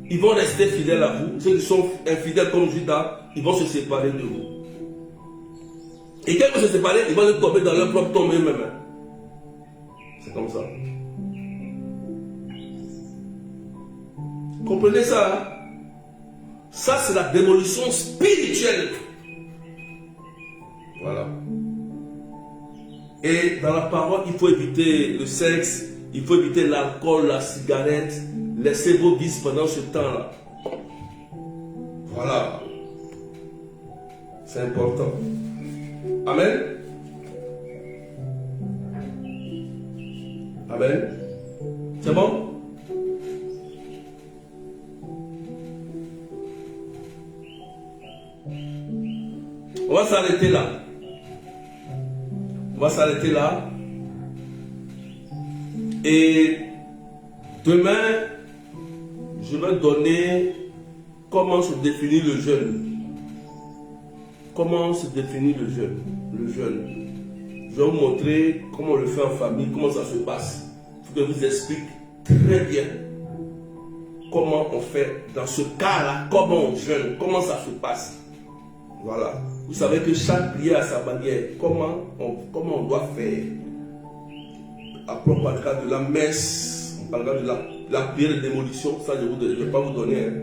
ils vont rester fidèles à vous. Ceux qui sont infidèles comme Judas, ils vont se séparer de vous. Et quand ils vont se séparer, ils vont tomber dans leur propre tombe eux-mêmes. C'est comme ça. Comprenez ça? Hein? Ça, c'est la démolition spirituelle. Voilà. Et dans la parole, il faut éviter le sexe, il faut éviter l'alcool, la cigarette. Laissez vos vices pendant ce temps-là. Voilà. C'est important. Amen. Amen. C'est bon? On va s'arrêter là. On va s'arrêter là. Et demain, je vais donner comment se définit le jeûne. Comment se définit le jeûne? Le jeûne. Je vais vous montrer comment on le fait en famille, comment ça se passe. Il faut que je vous explique très bien comment on fait dans ce cas-là, comment on jeûne, comment ça se passe. Voilà. Vous savez que chaque prière a sa manière. Comment on doit faire. Après, on parlera de la messe, on parlera de la prière de démolition. Ça, je ne vais pas vous donner. Hein.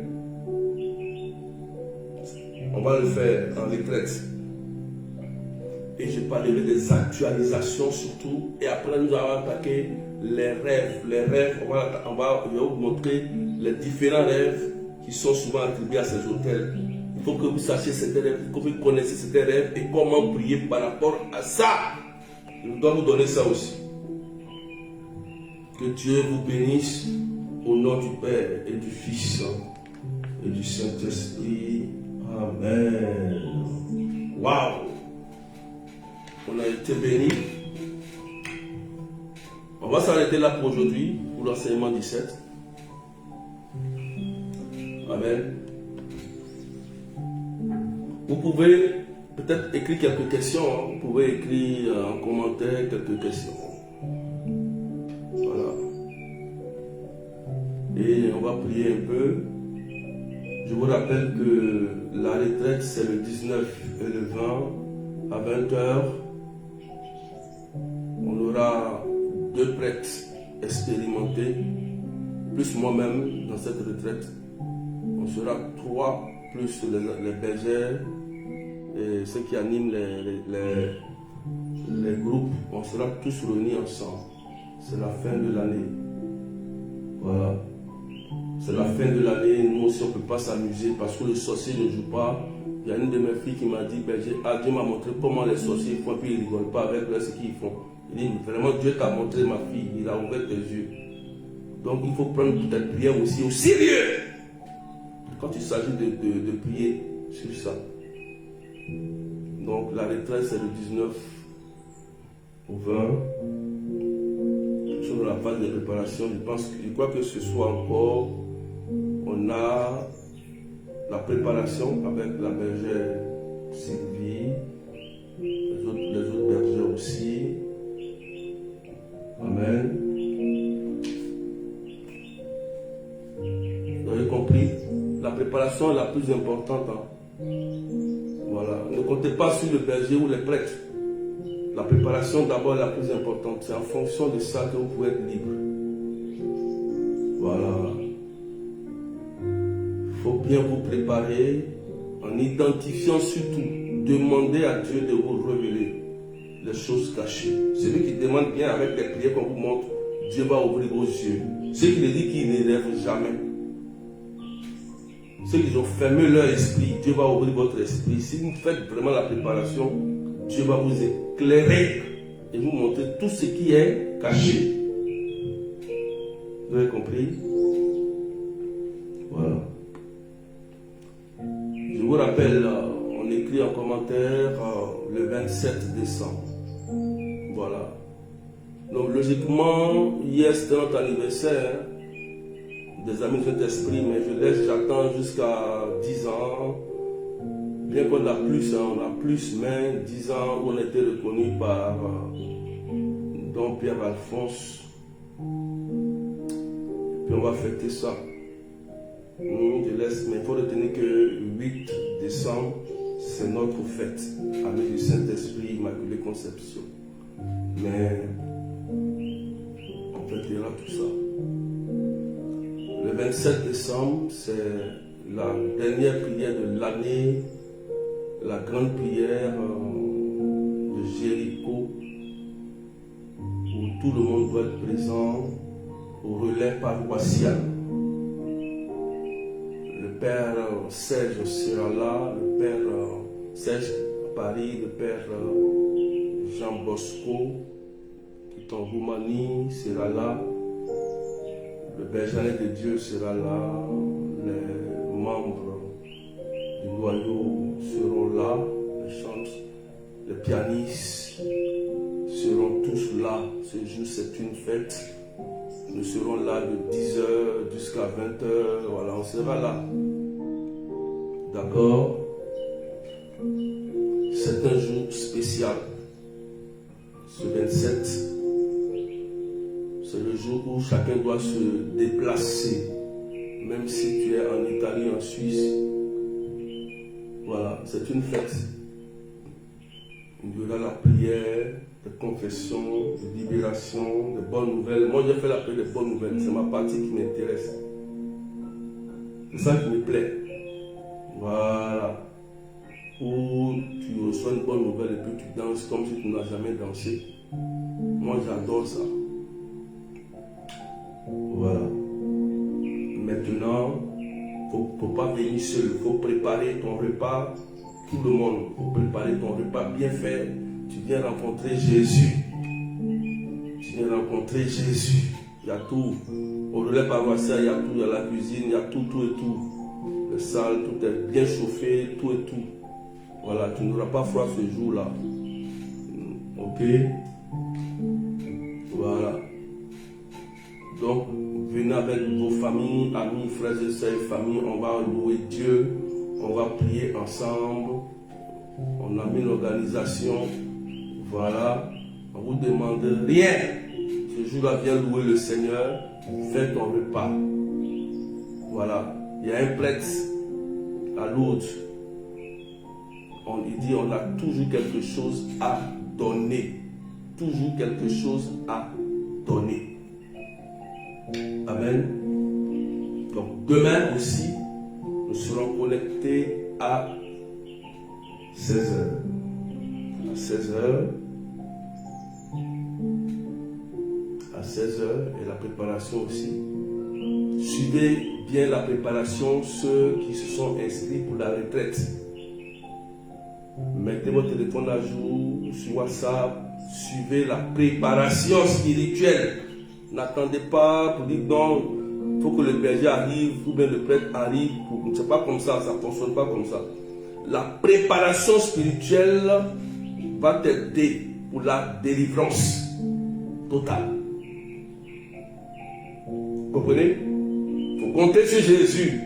On va le faire en retraite. Et je parlerai des actualisations surtout. Et après, nous allons attaquer les rêves. Les rêves, je vais vous montrer les différents rêves qui sont souvent attribués à ces hôtels. Il faut que vous sachiez ces rêves, il faut que vous connaissiez ces rêves et comment prier par rapport à ça. Je dois vous donner ça aussi. Que Dieu vous bénisse au nom du Père et du Fils et du Saint-Esprit. Amen. Waouh! On a été bénis. va s'arrêter là pour aujourd'hui, pour l'enseignement 17. Amen. Vous pouvez peut-être écrire quelques questions. Hein. Vous pouvez écrire en commentaire quelques questions. Voilà. Et on va prier un peu. Je vous rappelle que la retraite, c'est le 19 et le 20 à 20h. On aura 2 prêtres expérimentés, plus moi-même dans cette retraite. On sera 3, plus les bergers et ceux qui animent les groupes. On sera tous réunis ensemble. C'est la fin de l'année. Voilà. C'est la fin de l'année. Nous aussi, on ne peut pas s'amuser parce que les sorciers ne jouent pas. Il y a une de mes filles qui m'a dit, Dieu m'a montré comment les sorciers font, puis ils ne rigolent pas avec ce qu'ils font. Il dit, vraiment, Dieu t'a montré, ma fille, il a ouvert tes yeux. Donc, il faut prendre toute ta prière aussi au sérieux. Quand il s'agit de prier sur ça. Donc, la retraite, c'est le 19 au 20. Sur la phase de préparation, je crois que ce soit encore, on a la préparation avec la bergère Sylvie, les autres bergers aussi. Amen. Vous avez compris? La préparation est la plus importante. Hein. Voilà. Ne comptez pas sur le berger ou les prêtres. La préparation d'abord est la plus importante. C'est en fonction de ça que vous pouvez être libre. Voilà. Il faut bien vous préparer en identifiant surtout. Demandez à Dieu de vous révéler les choses cachées. Celui qui demande bien avec les prières qu'on vous montre, Dieu va ouvrir vos yeux. Ceux qui le disent qu'ils ne rêvent jamais. Ceux qui ont fermé leur esprit, Dieu va ouvrir votre esprit. Si vous faites vraiment la préparation, Dieu va vous éclairer et vous montrer tout ce qui est caché. Vous avez compris? Voilà. Je vous rappelle, on écrit en commentaire le 27 décembre. Voilà. Donc logiquement, hier c'était notre anniversaire. Des amis de Saint-Esprit, mais j'attends jusqu'à 10 ans. Bien qu'on a plus, on a plus, mais 10 ans où on a été reconnu par Don Pierre Alphonse. Puis on va fêter ça. Je laisse, mais il faut retenir que 8 décembre, c'est notre fête, avec le Saint-Esprit, Immaculée Conception. Mais on fêtera tout ça. Le 27 décembre, c'est la dernière prière de l'année, la grande prière de Jéricho, où tout le monde doit être présent au relais paroissial. Le Père Serge sera là, le Père Serge à Paris, le Père Jean Bosco, qui est en Roumanie, sera là. Le berger de Dieu sera là, les membres du noyau seront là, les chanteurs, les pianistes seront tous là. Ce jour, c'est une fête. Nous serons là de 10h jusqu'à 20h. Voilà, on sera là. D'accord? C'est un jour spécial. Ce 27. C'est le jour où chacun doit se déplacer, même si tu es en Italie, en Suisse. Voilà, c'est une fête. Il y aura la prière, des confessions, des libérations, des bonnes nouvelles. Moi, j'ai fait la prière des bonnes nouvelles. C'est ma partie qui m'intéresse. C'est ça qui me plaît. Voilà. Où tu reçois une bonne nouvelle et puis tu danses comme si tu n'as jamais dansé. Moi, j'adore ça. Voilà. Maintenant, il ne faut pas venir seul. Il faut préparer ton repas. Tout le monde, il faut préparer ton repas bien fait. Tu viens rencontrer Jésus. Tu viens rencontrer Jésus. Il y a tout. Au relais paroissial, il y a tout. Il y a la cuisine, il y a tout et tout. Le salle, tout est bien chauffé, tout et tout. Voilà, tu n'auras pas froid ce jour-là. Ok? Voilà. Donc, venez avec vos familles, amis, frères et sœurs, familles, on va louer Dieu, on va prier ensemble. On a mis l'organisation, voilà, on vous demande rien. Ce jour-là, viens louer le Seigneur, fais ton repas. Voilà, il y a un prêtre à Lourdes. Il dit on a toujours quelque chose à donner. Toujours quelque chose à donner. Amen. Donc demain aussi, nous serons connectés à 16h. À 16h. À 16h et la préparation aussi. Suivez bien la préparation, ceux qui se sont inscrits pour la retraite. Mettez votre téléphone à jour sur WhatsApp. Suivez la préparation spirituelle. N'attendez pas pour dire non, il faut que le berger arrive ou bien le prêtre arrive. C'est pas comme ça, ça ne fonctionne pas comme ça. La préparation spirituelle va t'aider pour la délivrance totale. Vous comprenez? Il faut compter sur Jésus.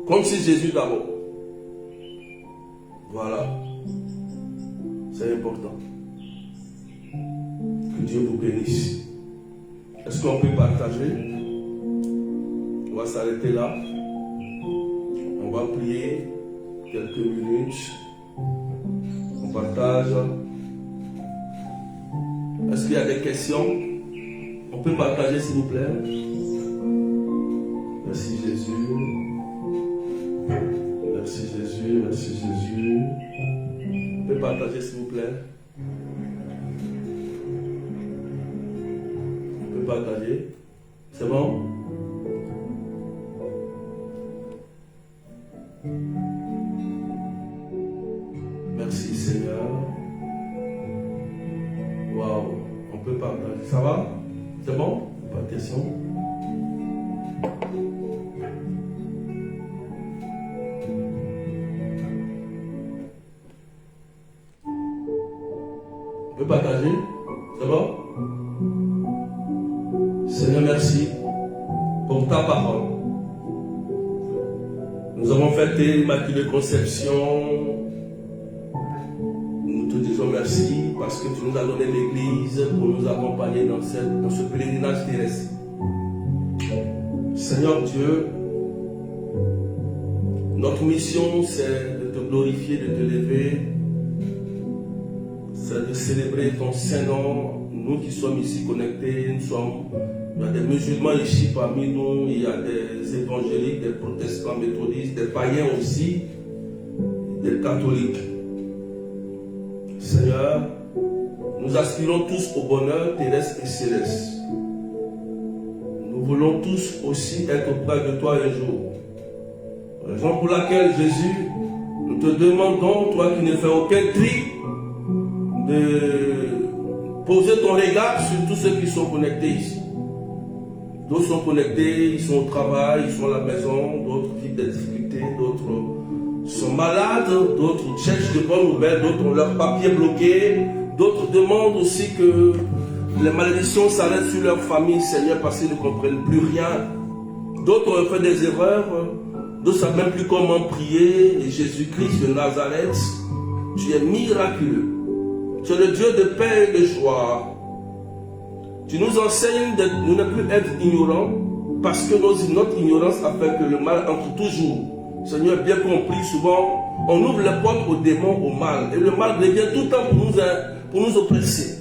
Compte sur Jésus d'abord. Voilà. C'est important. Que Dieu vous bénisse. Est-ce qu'on peut partager? On va s'arrêter là. On va prier quelques minutes. On partage. Est-ce qu'il y a des questions? On peut partager s'il vous plaît. Merci Jésus. Merci Jésus. Merci Jésus. On peut partager s'il vous plaît. On peut partager. C'est bon? Merci Seigneur. Waouh, on peut partager. Ça va? C'est bon? Pas de questions? On peut partager? C'est bon? Seigneur, merci pour ta parole. Nous avons fêté l'Immaculée Conception. Nous te disons merci parce que tu nous as donné l'Église pour nous accompagner dans ce pèlerinage terrestre. Seigneur Dieu, notre mission c'est de te glorifier, de te lever, c'est de célébrer ton Saint-Nom. Nous qui sommes ici connectés, il y a des musulmans ici parmi nous, il y a des évangéliques, des protestants, méthodistes, des païens aussi, des catholiques. Seigneur, nous aspirons tous au bonheur terrestre et céleste. Nous voulons tous aussi être auprès de toi un jour. Raison pour laquelle, Jésus, nous te demandons, toi qui ne fais aucun tri, de poser ton regard sur tous ceux qui sont connectés ici. D'autres sont connectés, ils sont au travail, ils sont à la maison, d'autres vivent des difficultés, d'autres sont malades, d'autres cherchent de bonnes nouvelles, d'autres ont leurs papiers bloqués, d'autres demandent aussi que les malédictions s'arrêtent sur leur famille, Seigneur, parce qu'ils ne comprennent plus rien. D'autres ont fait des erreurs, d'autres ne savent même plus comment prier. Et Jésus-Christ de Nazareth, tu es miraculeux. Tu es le Dieu de paix et de joie. Tu nous enseignes de ne plus être ignorants parce que notre ignorance a fait que le mal entre toujours. Seigneur, bien compris, souvent, on ouvre les portes aux démons, au mal. Et le mal revient tout le temps pour nous oppresser.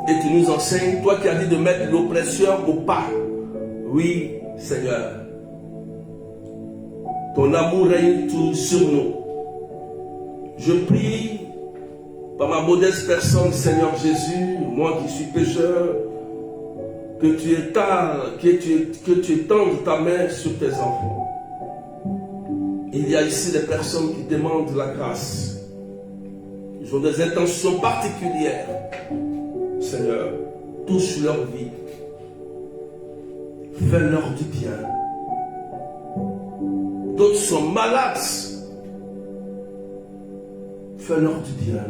Et tu nous enseignes, toi qui as dit de mettre l'oppresseur au pas. Oui, Seigneur. Ton amour règne tout sur nous. Je prie par ma modeste personne, Seigneur Jésus, moi qui suis pécheur, que tu étendes ta main sur tes enfants. Il y a ici des personnes qui demandent la grâce. Ils ont des intentions particulières. Seigneur, touche leur vie. Fais-leur du bien. D'autres sont malades. Fais-leur du bien.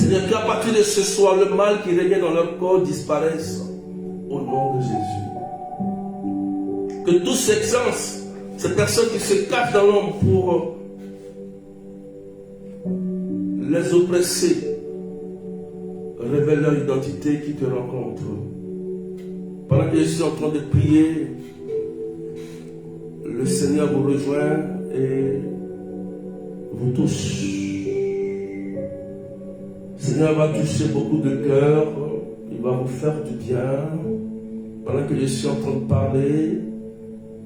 Seigneur, qu'à partir de ce soir, le mal qui régnait dans leur corps disparaisse au nom de Jésus. Que tous ces gens, ces personnes qui se cachent dans l'ombre pour les oppresser, révèlent leur identité qui te rencontre. Pendant que je suis en train de prier, le Seigneur vous rejoint et vous touche. Le Seigneur va toucher beaucoup de cœurs, il va vous faire du bien. Pendant que je suis en train de parler,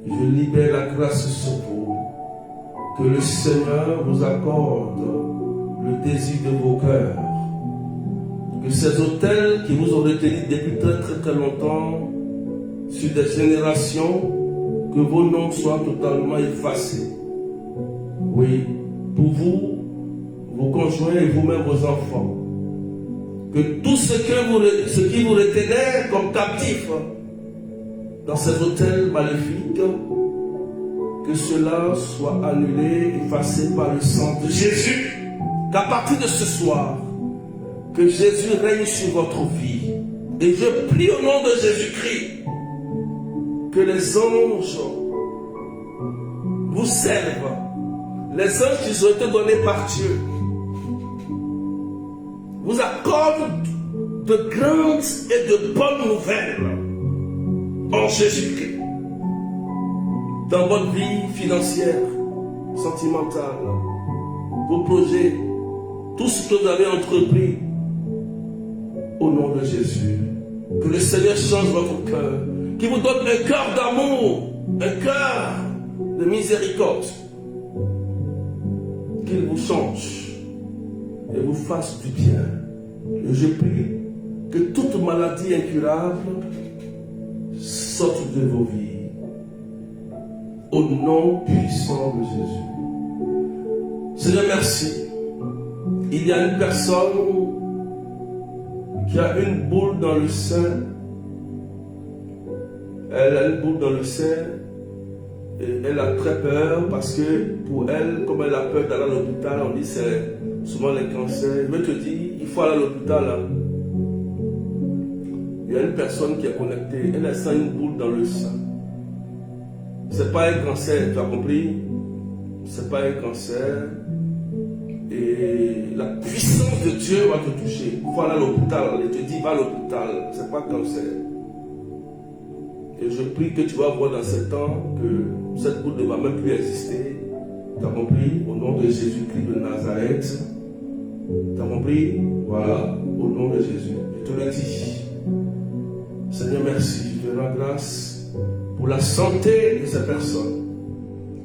je libère la grâce sur vous. Que le Seigneur vous accorde le désir de vos cœurs. Que ces autels qui vous ont retenu depuis très très très longtemps, sur des générations, que vos noms soient totalement effacés. Oui, pour vous, vos conjoints et vous-même vos enfants. Que tout ce qui vous retenait comme captif dans ces autels maléfiques, que cela soit annulé, effacé par le sang de Jésus. Qu'à partir de ce soir, que Jésus règne sur votre vie. Et je prie au nom de Jésus-Christ que les anges vous servent. Les anges qui ont été donnés par Dieu vous accordent de grandes et de bonnes nouvelles en Jésus-Christ. Dans votre vie financière, sentimentale, vos projets, tout ce que vous avez entrepris, au nom de Jésus. Que le Seigneur change votre cœur, qu'il vous donne un cœur d'amour, un cœur de miséricorde, qu'il vous change et vous fasse du bien. Et je prie que toute maladie incurable sorte de vos vies. Au nom puissant de Jésus. Seigneur, merci. Il y a une personne qui a une boule dans le sein. Elle a une boule dans le sein et elle a très peur parce que pour elle, comme elle a peur d'aller à l'hôpital, on dit c'est souvent les cancers. Je te dis, il faut aller à l'hôpital. Hein. Il y a une personne qui est connectée, elle a une boule dans le sein. C'est pas un cancer, tu as compris? C'est pas un cancer. Et la puissance de Dieu va te toucher. Il faut aller à l'hôpital. Il te dit, va à l'hôpital. C'est pas cancer. Et je prie que tu vas voir dans ce temps que cette boule ne va même plus exister. Tu as compris? Au nom de Jésus-Christ de Nazareth. Tu as compris? Voilà. Au nom de Jésus. Je te le dis. Seigneur, merci. Je te rends grâce pour la santé de ces personnes.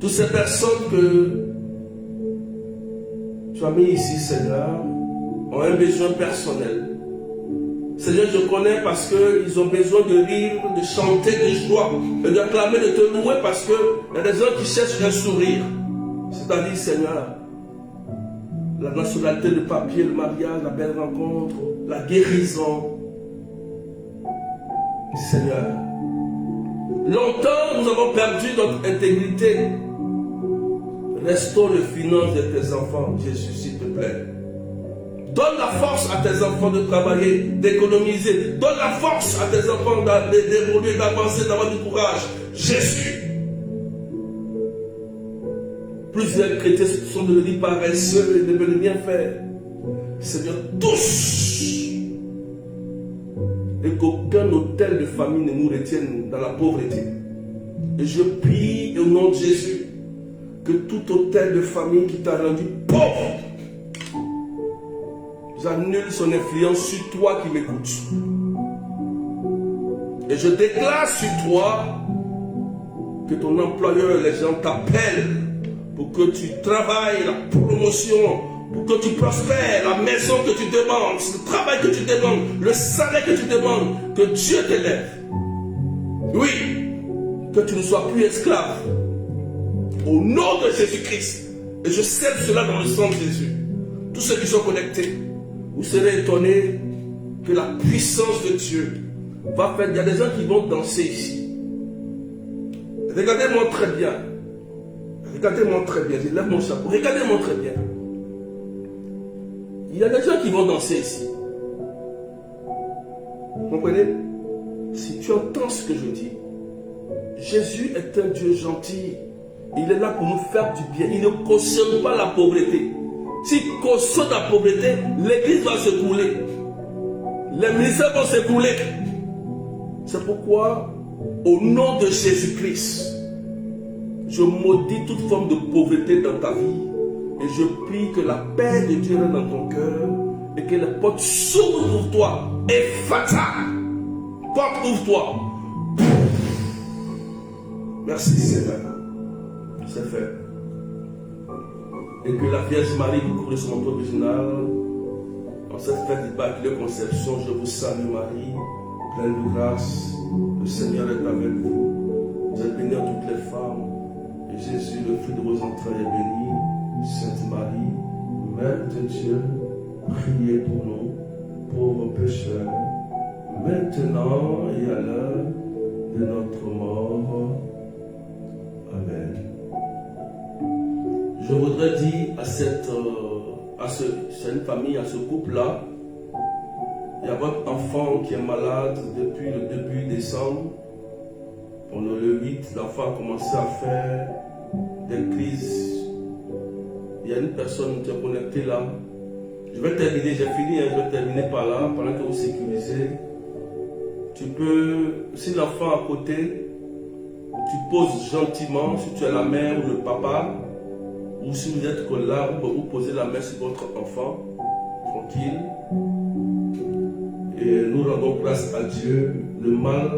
Toutes ces personnes que tu as mis ici, Seigneur, ont un besoin personnel. Seigneur, je connais parce qu'ils ont besoin de rire, de chanter, de joie, de acclamer, de te louer parce qu'il y a des gens qui cherchent un sourire. C'est-à-dire, Seigneur, la nationalité, le papier, le mariage, la belle rencontre, la guérison. Seigneur, longtemps nous avons perdu notre intégrité. Restaure les finances de tes enfants, Jésus, s'il te plaît. Donne la force à tes enfants de travailler, d'économiser. Donne la force à tes enfants d'évoluer, d'avancer, d'avoir du courage. Jésus. Plusieurs chrétiens sont devenus paresseux et ne veulent rien faire. Seigneur, tous. Et qu'aucun hôtel de famille ne nous retienne dans la pauvreté. Et je prie au nom de Jésus que tout hôtel de famille qui t'a rendu pauvre, j'annule son influence sur toi qui m'écoutes. Et je déclare sur toi que ton employeur, les gens t'appellent pour que tu travailles, la promotion, pour que tu prospères, la maison que tu demandes, le travail que tu demandes, le salaire que tu demandes, que Dieu t'élève. Oui, que tu ne sois plus esclave. Au nom de Jésus-Christ. Et je scelle cela dans le sang de Jésus. Tous ceux qui sont connectés, vous serez étonnés que la puissance de Dieu va faire. Il y a des gens qui vont danser ici. Regardez-moi très bien. Regardez-moi très bien. Je lève mon chapeau. Regardez-moi très bien. Il Il y a des gens qui vont danser ici. Vous comprenez? Si tu entends ce que je dis, Jésus est un Dieu gentil. Il est là pour nous faire du bien. Il ne cautionne pas la pauvreté. S'il cautionne la pauvreté, l'église va se couler. Les ministères vont se couler. C'est pourquoi, au nom de Jésus-Christ, je maudis toute forme de pauvreté dans ta vie. Et je prie que la paix de Dieu règne dans ton cœur et que les portes s'ouvrent pour toi. Et fata, porte ouvre-toi. Merci Seigneur. C'est fait. Et que la Vierge Marie vous couvre de son manteau original. En cette fête d'Immaculée Conception, je vous salue Marie, pleine de grâce. Le Seigneur est avec vous. Vous êtes bénie en toutes les femmes. Et Jésus, le fruit de vos entrailles, est béni. Sainte Marie, Mère de Dieu, priez pour nous, pauvres pécheurs, maintenant et à l'heure de notre mort. Amen. Je voudrais dire à cette famille, à ce couple-là, il y a votre enfant qui est malade depuis le début décembre. Pendant le 8, l'enfant a commencé à faire des crises. Il y a une personne qui est connectée là. Je vais terminer, j'ai fini, je vais terminer par là, pendant que vous sécurisez. Tu peux, si l'enfant à côté, tu poses gentiment, si tu es la mère ou le papa, ou si vous êtes là, vous posez la main sur votre enfant, tranquille. Et nous rendons grâce à Dieu. Le mal,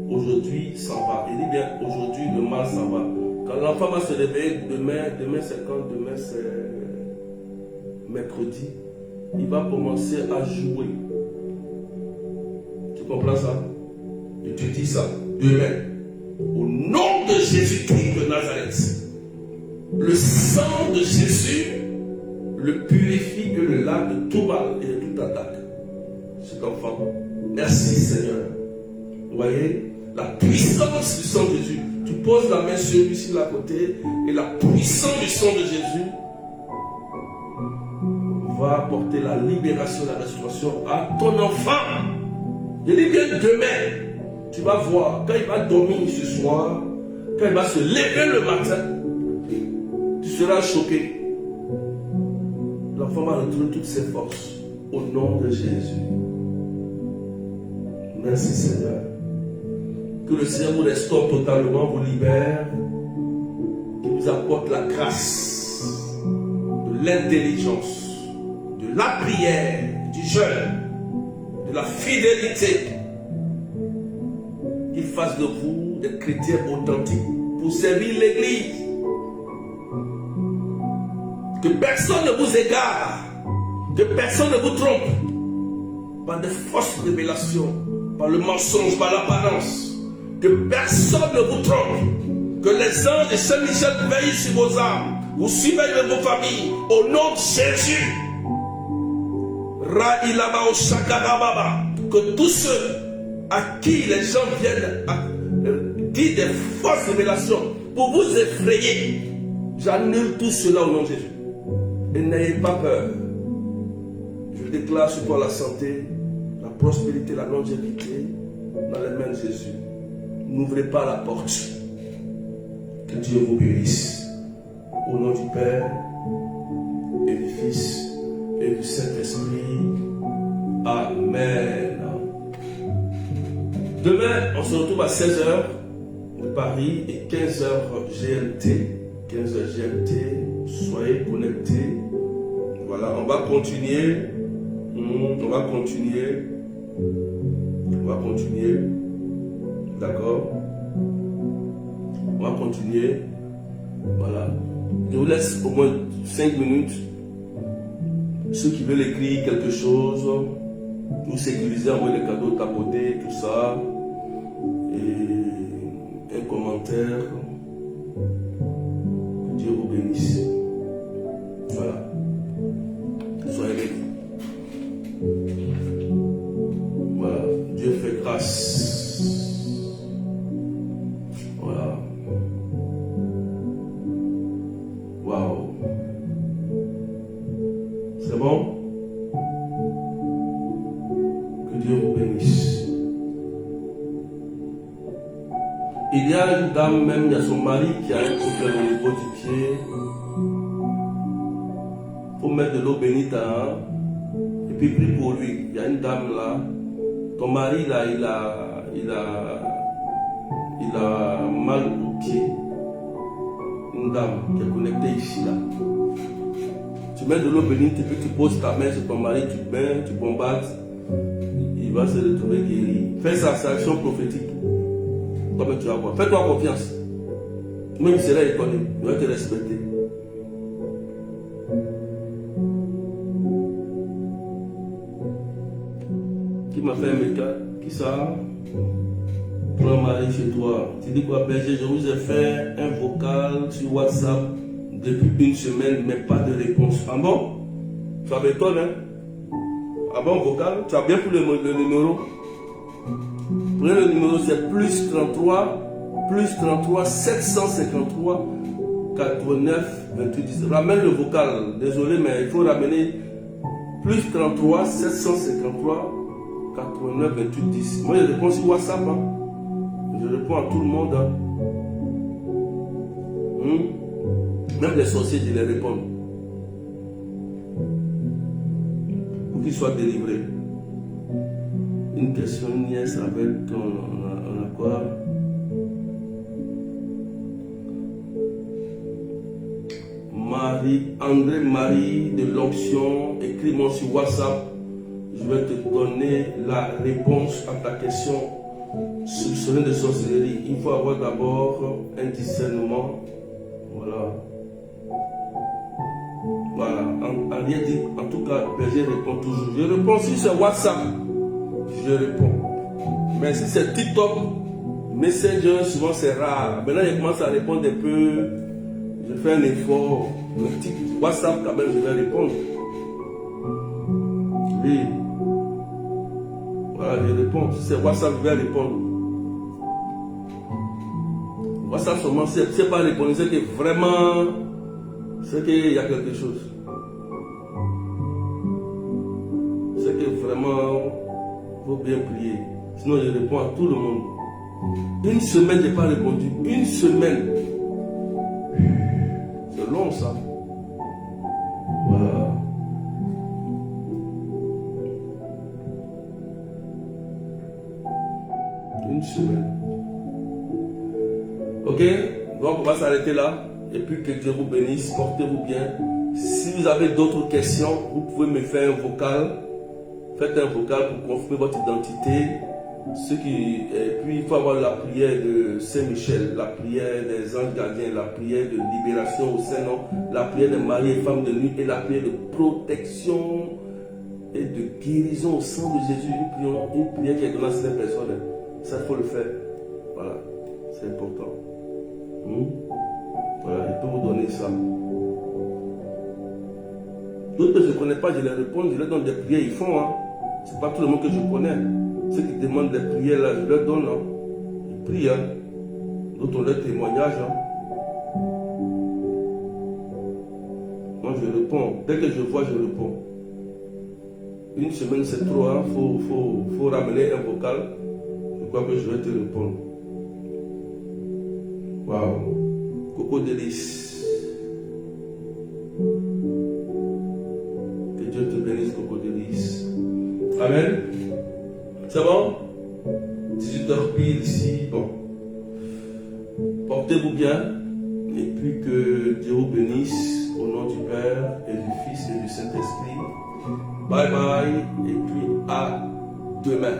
aujourd'hui, s'en va. Il dit bien, aujourd'hui, le mal s'en va. Quand l'enfant va se réveiller, demain c'est quand? Demain c'est mercredi. Il va commencer à jouer. Tu comprends ça? Et tu dis ça. Demain, au nom de Jésus-Christ de Nazareth, le sang de Jésus le purifie et le lave de tout mal et de toute attaque. Cet enfant. Merci Seigneur. Vous voyez? La puissance du sang de Jésus. Tu poses la main sur lui, ici, à côté, et la puissance du sang de Jésus va apporter la libération, la restauration à ton enfant. Je dis bien demain, tu vas voir, quand il va dormir ce soir, quand il va se lever le matin, tu seras choqué. L'enfant va retrouver toutes ses forces au nom de Jésus. Merci Seigneur. Que le Seigneur vous restaure totalement, vous libère, qu'il vous apporte la grâce, de l'intelligence, de la prière, du jeûne, de la fidélité, qu'il fasse de vous des chrétiens authentiques pour servir l'Église. Que personne ne vous égare, que personne ne vous trompe par de fausses révélations, par le mensonge, par l'apparence. Que personne ne vous trompe. Que les anges de Saint-Michel veillent sur vos âmes. Vous surveillez vos familles. Au nom de Jésus. Que tous ceux à qui les gens viennent dire des fausses révélations pour vous effrayer, j'annule tout cela au nom de Jésus. Et n'ayez pas peur. Je déclare sur toi la santé, la prospérité, la longévité dans les mains de Jésus. N'ouvrez pas la porte. Que Dieu vous bénisse. Au nom du Père et du Fils et du Saint-Esprit. Amen. Demain, on se retrouve à 16h de Paris et 15h GMT. 15h GMT. Soyez connectés. Voilà, on va continuer. On va continuer. D'accord? On va continuer. Voilà. Je vous laisse au moins 5 minutes. Ceux qui veulent écrire quelque chose, vous sécuriser, envoyer les cadeaux, tapoter, tout ça. Et un commentaire. Que Dieu vous bénisse. Voilà. Soyez bénis. Voilà. Dieu fait grâce. Voilà. Waouh. C'est bon? une dame, même il y a son mari qui a un problème au niveau du pied. Il faut mettre de l'eau bénite, hein, et puis prie pour lui. Il y a une dame là, ton mari là, il a mal au pied. Une dame qui est connectée ici là. Tu mets de l'eau bénite et puis tu poses ta main sur ton mari, tu bains, tu bombardes, il va se retrouver guéri. Fais ça, c'est action prophétique. Toi-même tu vas voir. Fais-toi confiance. Même il sera étonné, il va te respecter. Qui m'a fait un méca? Qui ça? Prends un mari chez toi. Tu dis quoi, berger? Je vous ai fait un vocal sur WhatsApp depuis une semaine, mais pas de réponse. Ah bon? Tu as m'étonnes, hein? Ah bon, vocal? Tu as bien pris le numéro? Prenez le numéro, c'est plus 33 753 89 28 10. Ramène le vocal. Désolé, mais il faut ramener plus 33 753 89 28 10. Moi, je réponds sur WhatsApp. Hein. Je réponds à tout le monde. Hein. Même les sorciers, je les réponds. Pour qu'ils soient délivrés. Une question, nièce, avec on a quoi? André Marie de l'onction, écris-moi sur WhatsApp. Je vais te donner la réponse à ta question sur ce de sorcellerie. Il faut avoir d'abord un discernement. Voilà. Voilà. En rien dit, en tout cas, berger répond toujours. Je réponds si c'est WhatsApp. Je réponds. Mais si c'est TikTok, Messenger, souvent c'est rare. Maintenant, je commence à répondre un peu. Je fais un effort. WhatsApp, quand même, je vais répondre. Oui. Voilà, je réponds. Si c'est WhatsApp, je vais répondre. WhatsApp seulement, c'est pas répondre, c'est que vraiment, c'est qu'il y a quelque chose. C'est que vraiment, il faut bien prier. Sinon, je réponds à tout le monde. Une semaine, je n'ai pas répondu. Une semaine. C'est long, ça. Voilà. Une semaine. Ok? Donc, on va s'arrêter là. Et puis, que Dieu vous bénisse. Portez-vous bien. Si vous avez d'autres questions, vous pouvez me faire un vocal. Faites un vocal pour confirmer votre identité. Et puis il faut avoir la prière de Saint-Michel, la prière des anges gardiens, la prière de libération au Saint-Nom, la prière des maris et femmes de nuit et la prière de protection et de guérison au sang de Jésus. Une prière qui est donnée à cette personne. Ça, il faut le faire. Voilà, c'est important. Voilà, je peux vous donner ça. D'autres que je ne connais pas, je les réponds, je leur donne des prières, ils font. Hein. Ce n'est pas tout le monde que je connais. Ceux qui demandent des prières, là, je leur donne. Hein. Ils prient. Hein. D'autres ont leur témoignage. Hein. Moi, je réponds. Dès que je vois, je réponds. Une semaine, c'est trop. Il faut ramener un vocal. Je crois que je vais te répondre. Waouh. Coco Délice. Que Dieu te bénisse, Coco Délice. Amen. C'est bon? 18h pile ici. Bon. Portez-vous bien. Et puis que Dieu vous bénisse au nom du Père et du Fils et du Saint-Esprit. Bye bye. Et puis à demain.